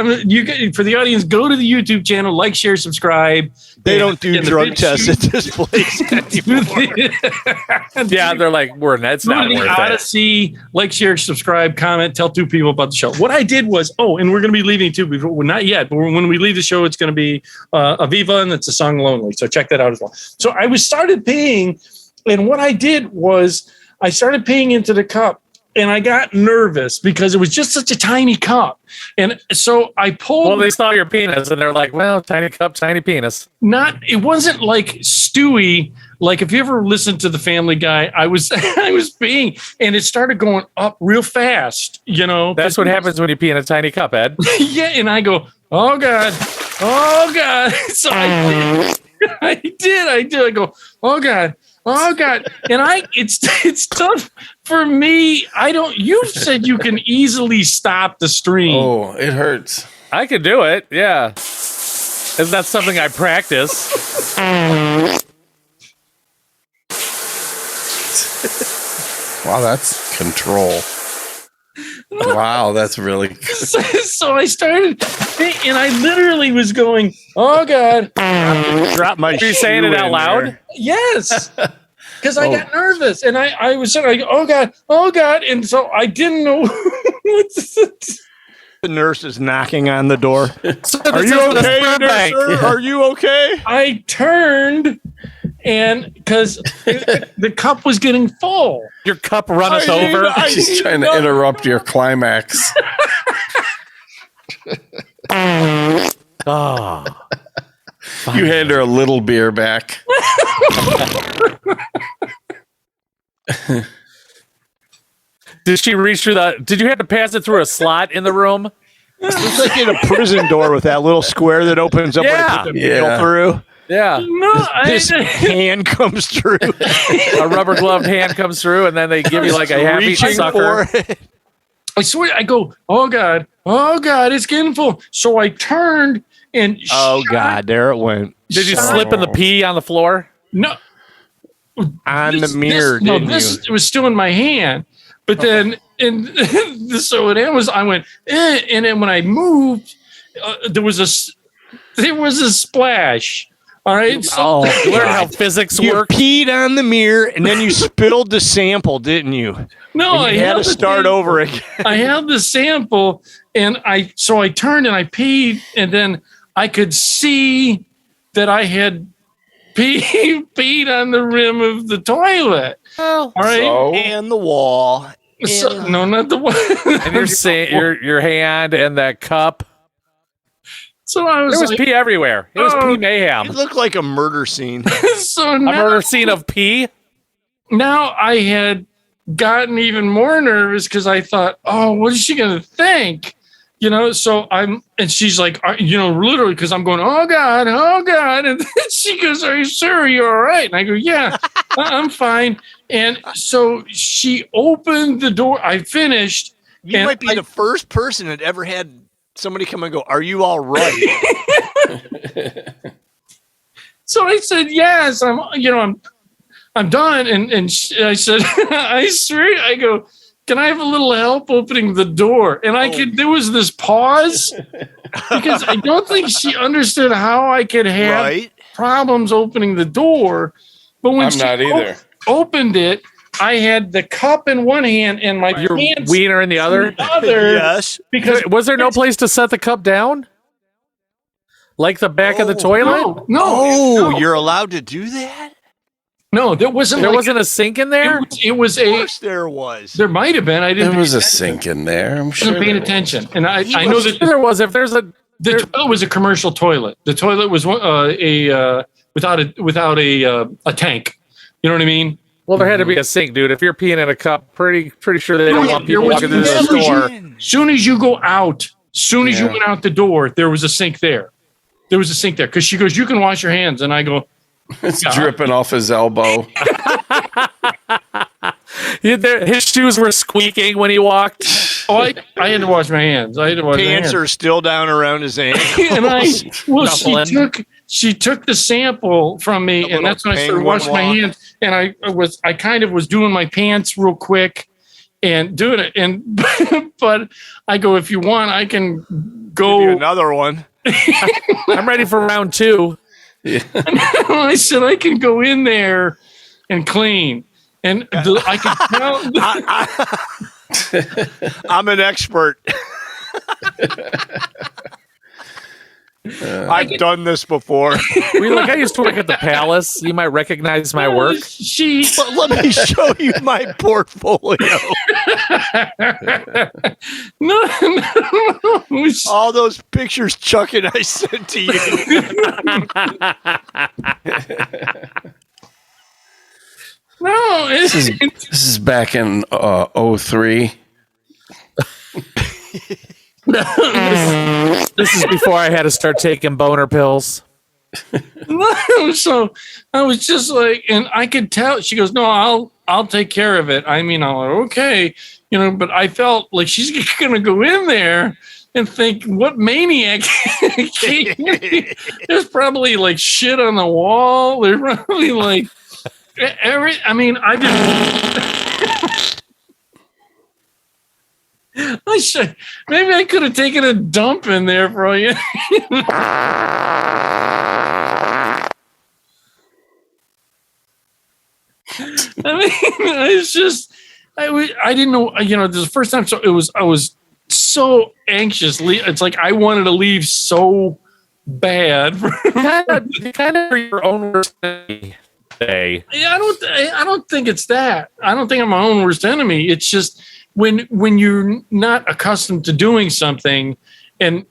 For the audience, go to the YouTube channel, like, share, subscribe. They don't do And the drug bitch tests shoot- at this place anymore. Yeah, they're like, it's Go not to the worth it. Odyssey, like, share, subscribe, comment, tell 2 people about the show. What I did was, and we're going to be leaving too. Well, not yet, but when we leave the show, it's going to be Aviva, and it's a song "Lonely." So check that out as well. So I started peeing, and what I did was I started peeing into the cup. And I got nervous because it was just such a tiny cup. And so I pulled. Well, they saw your penis and they're like, well, tiny cup, tiny penis. It wasn't like Stewie. Like if you ever listened to the Family Guy, I was peeing and it started going up real fast, you know. That's what happens when you pee in a tiny cup, Ed. Yeah. And I go, oh God. So I did. I go, oh God. And it's tough for me. You said you can easily stop the stream. Oh, it hurts. I could do it. Yeah. Is that something I practice? Wow, that's control. Wow, that's really good. So I started, and I literally was going, oh God. Drop my Are you saying it out loud? Yes. Because I got nervous and I was like, oh God. And so I didn't know what to say. The nurse is knocking on the door. So Are this you is the okay, sperm bank. sir? Are you okay? I turned and because the cup was getting full. Your cup runneth I need- over. I She's need trying to another- interrupt your climax. Oh. You hand her a little beer back. Did she reach through did you have to pass it through a slot in the room? It's like in a prison door with that little square that opens up Yeah. when you put the meal Yeah. through. Yeah. No, This hand comes through. A rubber gloved hand comes through and then they give you like a happy reaching sucker. for it. I swear, I go, oh God, it's getting full. So I turned and Oh God, there it went. Did you slip in the pee on the floor? no. On the mirror, No, didn't you? it was still in my hand. But then, and so I went, and then when I moved, there was a splash. All right. So you learn how physics You work. peed on the mirror and then you spilled the sample, didn't you? no, And you had to start over again. I have the sample, and I turned and I peed, and then I could see that I had peed on the rim of the toilet. All right. And the wall. No, not the one. And your hand and that cup. So I was There was like, pee everywhere. It was pee mayhem. It looked like a murder scene. so A now, murder scene of pee. now I had gotten even more nervous because I thought, oh, what is she going to think? So and she's like, literally, because I'm going, oh God. And then she goes, are you sure you're all right? And I go, yeah, I'm fine. And so she opened the door. I finished. You might be the first person that ever had somebody come and go, are you all right? So I said, yes, I'm done. And I said, I swear, I go, can I have a little help opening the door? And there was this pause because I don't think she understood how I could have problems opening the door. But when she opened it, I had the cup in one hand and my pants wiener in the other. Yes. Because was there no place to set the cup down? Like the back of the toilet? No. You're allowed to do that? No, there wasn't. There wasn't a sink in there? It was Of course there was. There might have been. I didn't. There was a sink in there. I'm I sure. wasn't paying attention, and I know that there was. If there's the toilet was a commercial toilet. The toilet was without a tank. You know what I mean? Well, there had to be a sink, dude. If you're peeing in a cup, pretty sure they don't want people walking through the store. Soon as you go out, you went out the door, there was a sink there. There was a sink there because she goes, "You can wash your hands," and I go, "It's dripping off his elbow." His shoes were squeaking when he walked. Oh, I had to wash my hands. I had to wash my hands. Pants are still down around his ankles. And she took the sample from me, and that's when I started washing my hands. And I kind of was doing my pants real quick and doing it. And but I go, if you want, I can go. Give you another one. I'm ready for round 2. Yeah. I said I can go in there and clean, and I can tell. I'm an expert. I've done this before. I used to work at the Palace. You might recognize my work. But let me show you my portfolio. No. All those pictures Chuck and I sent to you. No, this is back in 03. This is before I had to start taking boner pills. So I was just like, and I could tell. She goes, "No, I'll take care of it." I mean, I'm like, okay, but I felt like she's gonna go in there and think, what maniac? There's probably like shit on the wall. There's probably like I mean, I just. Maybe I could have taken a dump in there for all you. I mean, it's just I didn't know. This is the first time. So I was so anxious. It's like I wanted to leave so bad. kind of your own worst enemy. I don't think it's that. I don't think I'm my own worst enemy. It's just. When you're not accustomed to doing something, and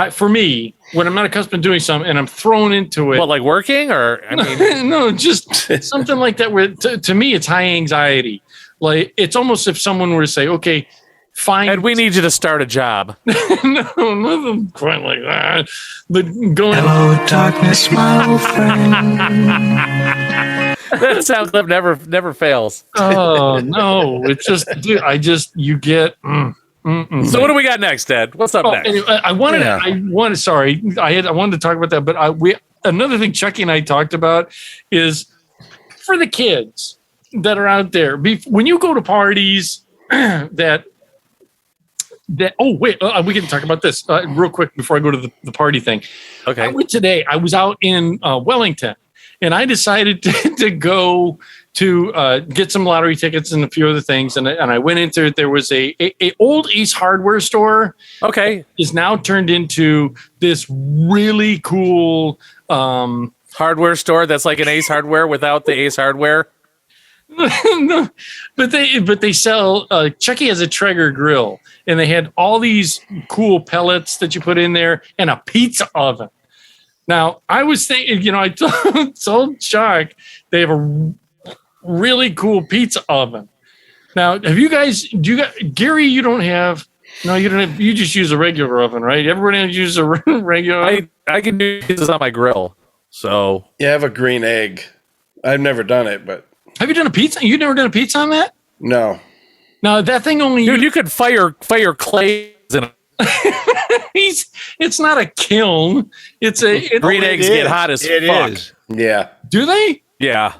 for me, when I'm not accustomed to doing something and I'm thrown into it, what, like working or I mean, no, just something like that. Where to me, it's high anxiety. Like it's almost if someone were to say, "Okay, fine, and we need you to start a job." No, nothing quite like that. But going, hello, darkness, my old friend. That sound clip never fails. Oh no! It's just, dude, you get. So what do we got next, Ed? What's up next? Anyway, I wanted to talk about that, but another thing Chucky and I talked about is for the kids that are out there. When you go to parties, that. Oh wait, we can talk about this real quick before I go to the party thing. Okay. I was out in Wellington, and I decided to go to get some lottery tickets and a few other things. And I went into it. There was a old Ace Hardware store. Okay. Is now turned into this really cool hardware store that's like an Ace Hardware without the Ace Hardware. No, but they sell Chucky has a Traeger grill, and they had all these cool pellets that you put in there and a pizza oven. Now I was thinking, I told Chuck they have a really cool pizza oven. Now, Gary? You don't have. No, you don't have. You just use a regular oven, right? Everybody uses a regular oven. I can do pizzas on my grill. So you have a green egg. I've never done it, but. Have you done a pizza? You've never done a pizza on that? No. No, that thing only. Dude, you could fire clay in a. It's not a kiln. It's a green eggs get hot as fuck. Is. Yeah. Do they? Yeah.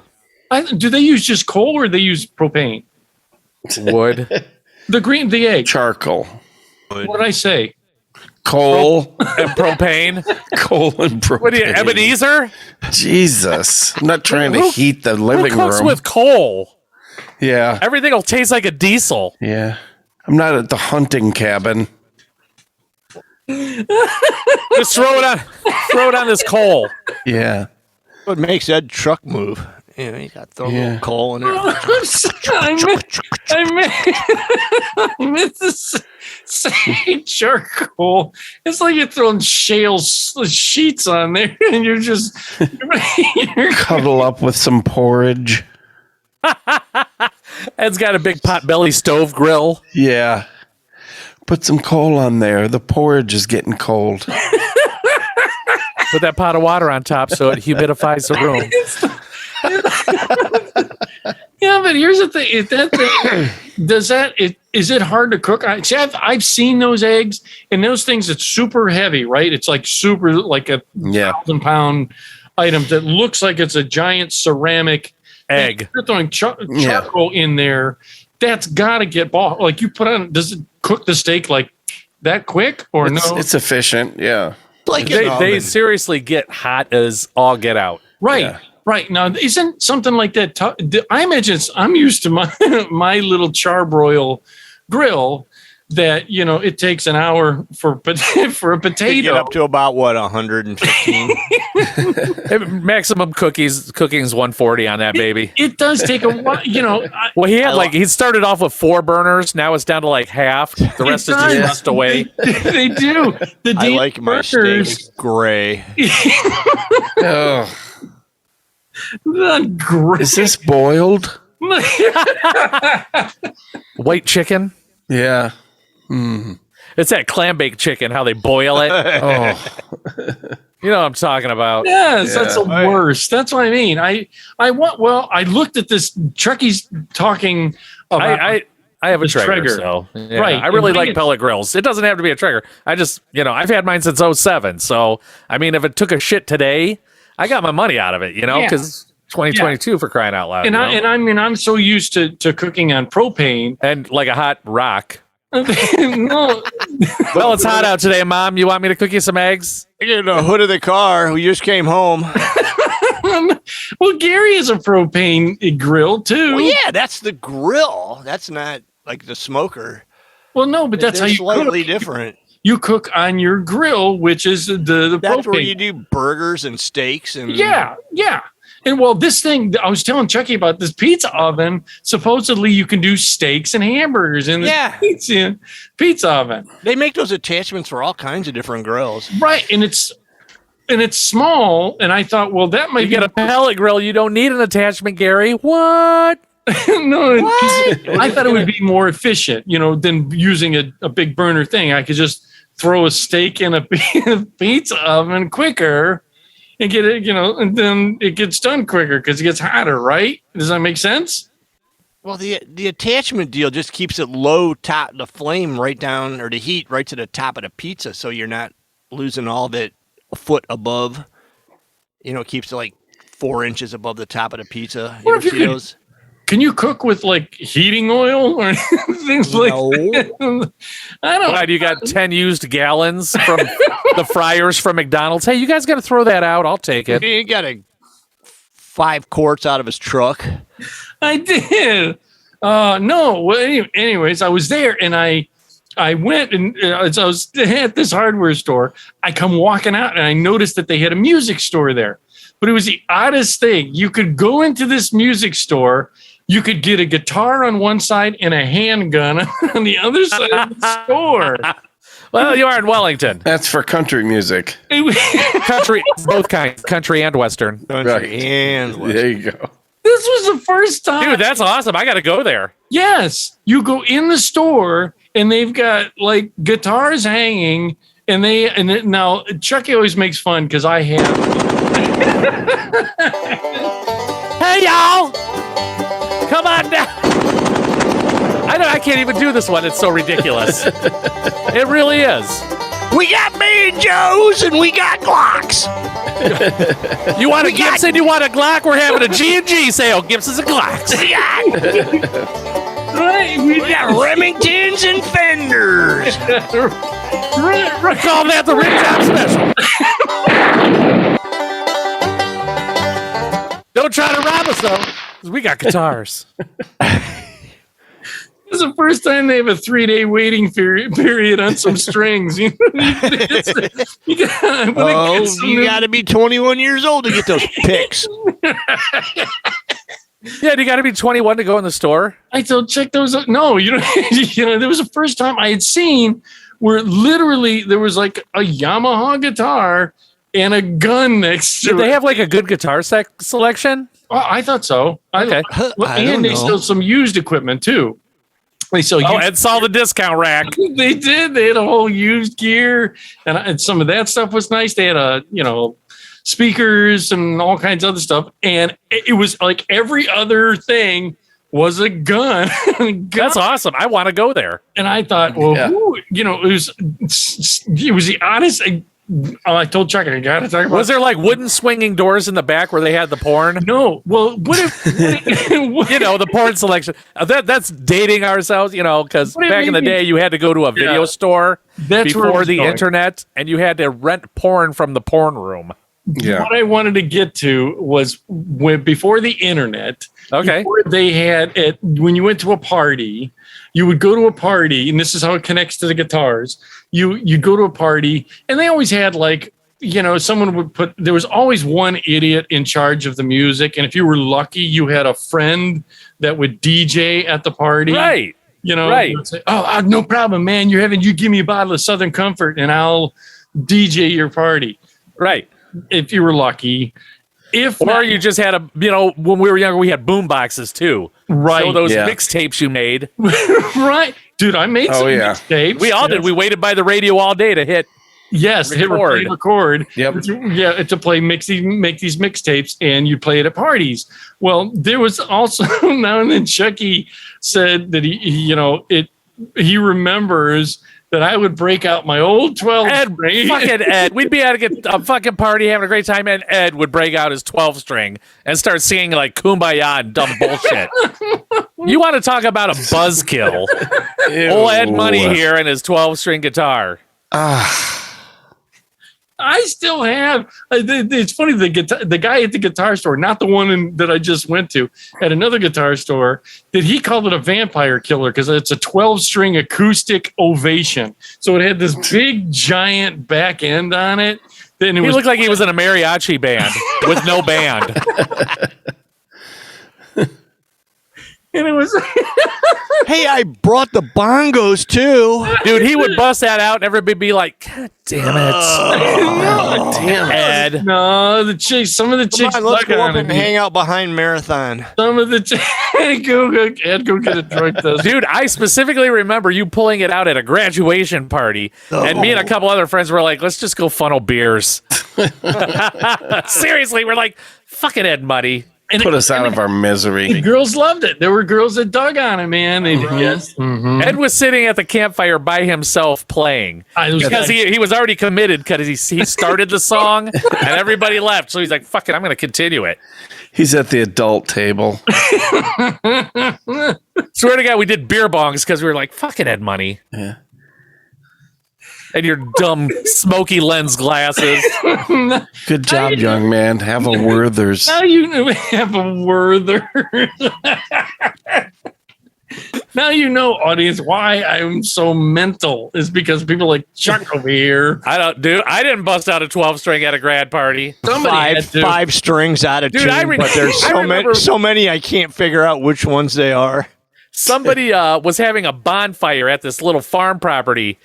Do they use just coal or they use propane? Wood. the egg. Charcoal. What did I say? Coal and propane. Coal and propane. What are you, Ebenezer? Jesus. I'm not trying to heat the living who cooks room. with coal? Yeah. Everything will taste like a diesel. Yeah. I'm not at the hunting cabin. Just throw it on this coal. Yeah. What makes that truck move? You got to throw a little coal in there. I meant to say charcoal. It's like you're throwing shale sheets on there, and you're just cuddle up with some porridge. Ed's got a big potbelly stove grill. Yeah. Put some coal on there. The porridge is getting cold. Put that pot of water on top so it humidifies the room. Yeah, but here's the thing: is it hard to cook? I've seen those eggs, and those things. It's super heavy, right? It's like super, like a 1,000-pound item that looks like it's a giant ceramic egg. You're throwing charcoal in there. That's got to get ball. Like you put on. Does it cook the steak like that quick or no? It's efficient. Yeah. Like they seriously get hot as all get out. Right. Yeah. Right. Now, isn't something like that? I imagine I'm used to my little charbroil grill that, it takes an hour for a potato. You get up to about, 115? Maximum cooking is 140 on that baby. It does take a while, Well, he started off with 4 burners. Now it's down to like half. The rest is just rust away. They do. I like my steak gray. Oh. Not great. Is this boiled? White chicken? Yeah. It's that clam baked chicken, how they boil it. Oh. You know what I'm talking about. Yes, that's the worst. That's what I mean. I looked at this. Chucky's talking about. I have a Traeger, so yeah, right. I really like pellet grills. It doesn't have to be a Traeger. I just, I've had mine since 2007. So, I mean, if it took a shit today, I got my money out of it, because 2022 for crying out loud. And I'm so used to cooking on propane and like a hot rock. No. Well, it's hot out today, Mom. You want me to cook you some eggs? I get a hood of the car who just came home. Well, Gary is a propane grill too. Well, yeah, that's the grill. That's not like the smoker. Well, no, but that's how you slightly cook. different. You cook on your grill, which is the That's propane. where you do burgers and steaks and yeah. And well, this thing I was telling Chucky about this pizza oven. Supposedly, you can do steaks and hamburgers in the pizza oven. They make those attachments for all kinds of different grills, right? And it's small. And I thought, well, that might get a pellet grill. You don't need an attachment, Gary. What? No, I thought it would be more efficient, than using a big burner thing. I could just throw a steak in a pizza oven quicker and get it, and then it gets done quicker because it gets hotter, right? Does that make sense? Well, the attachment deal just keeps it low top, the flame right down, or the heat right to the top of the pizza, so you're not losing all of it a foot above. It keeps it like 4 inches above the top of the pizza. You ever see those? can you cook with like heating oil or things like that? I don't. Why do you got 10 used gallons from the fryers from McDonald's? Hey, you guys got to throw that out. I'll take it. He got 5 quarts out of his truck. I did. No. Well, anyways, I was there and I went and as I was at this hardware store. I come walking out and I noticed that they had a music store there. But it was the oddest thing. You could go into this music store. You could get a guitar on one side and a handgun on the other side of the store. Well, you are in Wellington. That's for country music. Country, both kinds, country and Western. Right. And There you go. This was the first time. Dude, that's awesome. I got to go there. Yes. You go in the store and they've got like guitars hanging now Chucky always makes fun because I have. Hey, y'all. Come on down. I can't even do this one. It's so ridiculous. It really is. we got Mary Joes and we got Glocks. You want a Gibson? You want a Glock? We're having a G&G sale. Gibsons and Glocks. Right, we got Remingtons and Fenders. Right. Call that the Rim Job Special. Don't try to rob us, though, because we got guitars. This is the first time they have a 3-day waiting period on some strings. You got to be 21 years old to get those picks. Yeah, you got to be 21 to go in the store. I told check those out. No, there was the first time I had seen where literally there was like a Yamaha guitar and a gun next to it. Did they have like a good guitar selection? Oh, I thought so. Okay. And they sell some used equipment too. They sell and saw the discount rack. They did. They had a whole used gear, and some of that stuff was nice. They had speakers and all kinds of other stuff, and it was like every other thing was a gun. That's awesome. I want to go there. And I thought, well, it was the oddest. I told Chuck I got to talk about. Was there like wooden swinging doors in the back where they had the porn? No. Well, what if the porn selection? That's dating ourselves, because back in the day you had to go to a video store before the internet, and you had to rent porn from the porn room. Yeah. What I wanted to get to was before the internet. Okay. Before they had it, when you went to a party, you would go to a party, and this is how it connects to the guitars. You go to a party, and they always had someone would put. There was always one idiot in charge of the music, and if you were lucky, you had a friend that would DJ at the party. Right. Right. Would say, oh, no problem, man. You give me a bottle of Southern Comfort, and I'll DJ your party. Right. If you were lucky. You just had when we were younger, we had boom boxes too. Right. So those mixtapes you made. Right. Dude, I made some mixtapes. We all did. We waited by the radio all day to hit. Yes, record. Yep. To make these mixtapes, and you play it at parties. Well, there was also now and then Chucky said that he remembers that I would break out my old 12-string. Fucking Ed. We'd be at a fucking party having a great time, and Ed would break out his 12-string and start singing like Kumbaya and dumb bullshit. You want to talk about a buzzkill? Old Ed Money here and his 12-string guitar. I still have. It's funny. The guy at the guitar store, not the one that I just went to, at another guitar store, that he called it a vampire killer because it's a 12-string acoustic Ovation. So it had this big giant back end on it. Then he looked like he was in a mariachi band with no band. And it was. Hey, I brought the bongos too. Dude, he would bust that out and everybody be like, God damn it. Damn it. Ed. No, some of the chicks. Come on, let's go up and hang out behind Marathon. Some of the go get a drug test. Dude, I specifically remember you pulling it out at a graduation party, and me and a couple other friends were like, let's just go funnel beers. Seriously, we're like, fucking Ed Money. Put us out of our misery. The girls loved it. There were girls that dug on it, man. Yes. Mm-hmm. Ed was sitting at the campfire by himself playing because he was already committed because he started the song and everybody left. So he's like, fuck it, I'm going to continue it. He's at the adult table. Swear to God, we did beer bongs because we were like, fucking Ed Money. Yeah. And your dumb smoky lens glasses. Good job, young man. Have a Werther's. Now you have a Werther. Now you know, audience, why I'm so mental is because people like Chuck over here. I didn't bust out a 12-string at a grad party. Five strings out of Dude, tune, but there's so many I can't figure out which ones they are. Somebody was having a bonfire at this little farm property,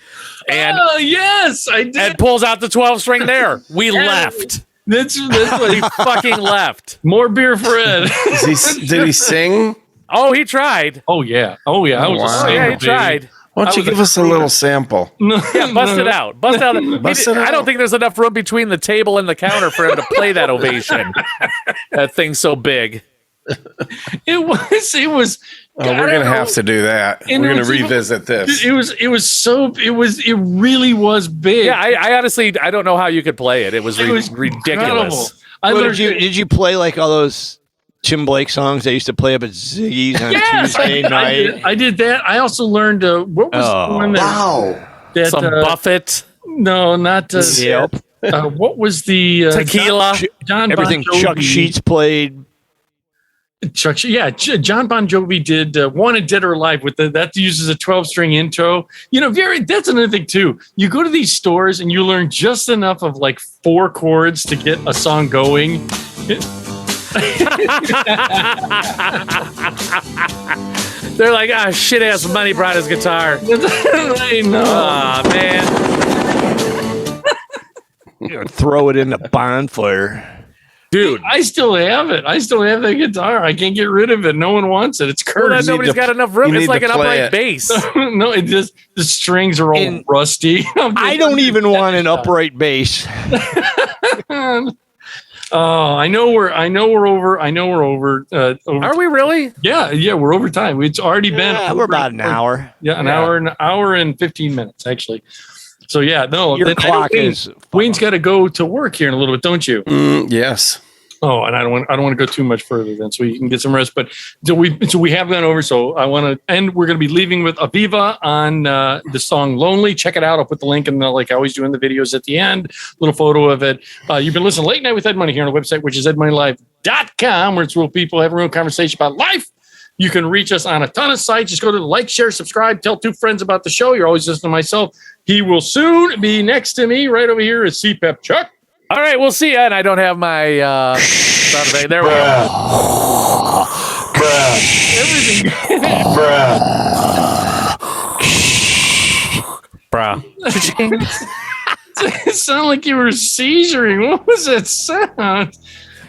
and yes, I did. And pulls out the 12-string there. We left. That's what We fucking left. More beer for Ed. Did he sing? Oh, he tried. Oh yeah. I was wow. a singer, Yeah, he baby. tried. Why don't you give us a little sample? Yeah, bust it out. Bust out. Bust it I out. don't think there's enough room between the table and the counter for him to play that ovation. That thing's so big. It was. Oh, we're gonna have to do that. And We're it gonna was even- revisit this. It really was big. Yeah, I honestly don't know how you could play it. It was, ridiculous. Incredible. Did you play like all those Tim Blake songs they used to play up at Ziggy's on Tuesday night? I did that. I also learned what was the one that Some Buffett. No, not Yep. what was the Tequila. John Everything Bon Jovi. Chuck Sheets played. John Bon Jovi did Wanted Dead or Alive with that uses a 12-string intro. You know, that's another thing too. You go to these stores and you learn just enough of like 4 chords to get a song going. They're like, shit ass Money brought his guitar. I know. Aw, man. Throw it in the bonfire. Dude. I still have it. I still have that guitar. I can't get rid of it. No one wants it. It's Well, cursed. nobody's got enough room. you It's need like to an play upright it. bass. No, it just the strings are all rusty. I don't even want an upright bass. Oh, I know we're over. Are we really? Yeah, we're over time. It's already been. We're about an hour. Yeah, an hour and 15 minutes actually. So yeah, no. Your clock is. Wayne's got to go to work here in a little bit, don't you? Yes. Oh, and I don't want to go too much further then, so you can get some rest. But so we have gone over. So I want to end. We're going to be leaving with Aviva on the song "Lonely." Check it out. I'll put the link in like I always do in the videos at the end. Little photo of it. You've been listening to Late Night with Ed Money here on the website, which is edmoneylive.com, where it's real people having real conversation about life. You can reach us on a ton of sites. Just go to the like, share, subscribe, tell 2 friends about the show. You're always listening to myself. He will soon be next to me. Right over here is CPAP Chuck. All right, we'll see ya. And I don't have my sound effect. There we go. Everything. Bruh. It sounded like you were seizuring. What was that sound?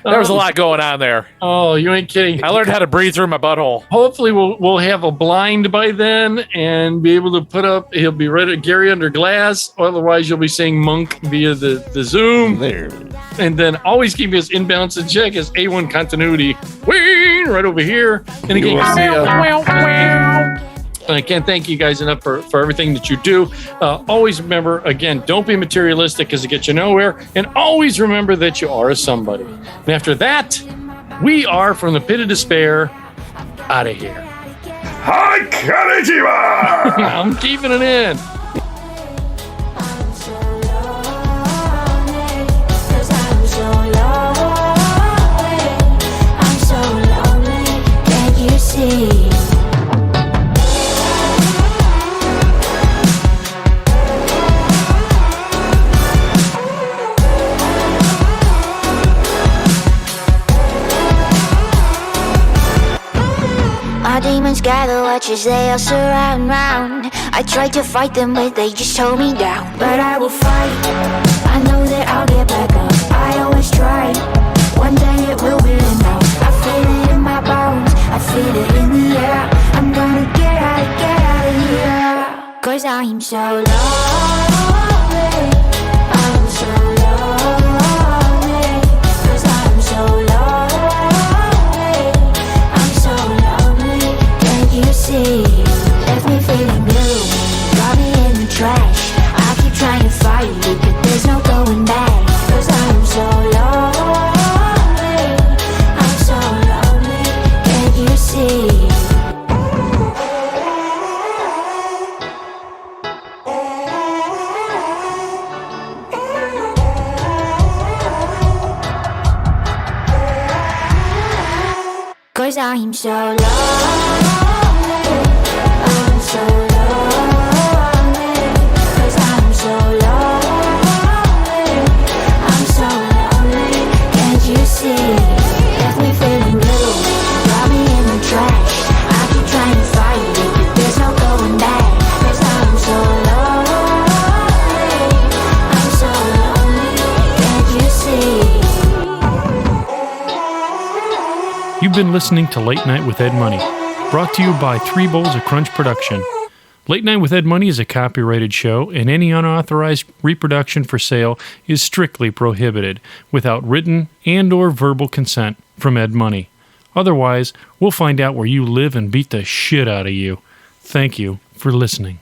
There was a lot going on there. Oh, you ain't kidding. I learned how to breathe through my butthole. Hopefully we'll have a blind by then and be able to put up. He'll be right at Gary under glass. Otherwise, you'll be seeing Monk via the Zoom. There. And then always keep his inbounds in check as A1 continuity. Whee! Right over here. And again, We'll see ya. and I can't thank you guys enough for everything that you do. Always remember, again, don't be materialistic because it gets you nowhere. And always remember that you are a somebody. And after that, we are from the pit of despair out of here. Hi, Konnichiwa! I'm keeping it in. My demons gather, watch as they all surround round. I tried to fight them, but they just hold me down. But I will fight, I know that I'll get back up. I always try, one day it will be enough. I feel it in my bones, I feel it in the air. I'm gonna get out of here. Cause I'm so lonely, I'm so lonely. Cause I'm so lonely, I'm so lonely. Can't you see? Left me feeling blue, got me in the trash. I keep trying to fight it, but there's no going back. Cause I'm so lonely, I'm so 'cause I'm so lonely. I'm so lonely, 'cause I'm so lonely. I'm so lonely, can't you see? If we feeling blue, drop me in the trash. I keep trying to fight it, but there's no going back. 'Cause I'm so lonely. I'm so lonely, can't you see? You've been listening to Late Night with Ed Money, brought to you by 3 Bowls of Crunch Production. Late Night with Ed Money is a copyrighted show, and any unauthorized reproduction for sale is strictly prohibited without written and or verbal consent from Ed Money. Otherwise, we'll find out where you live and beat the shit out of you. Thank you for listening.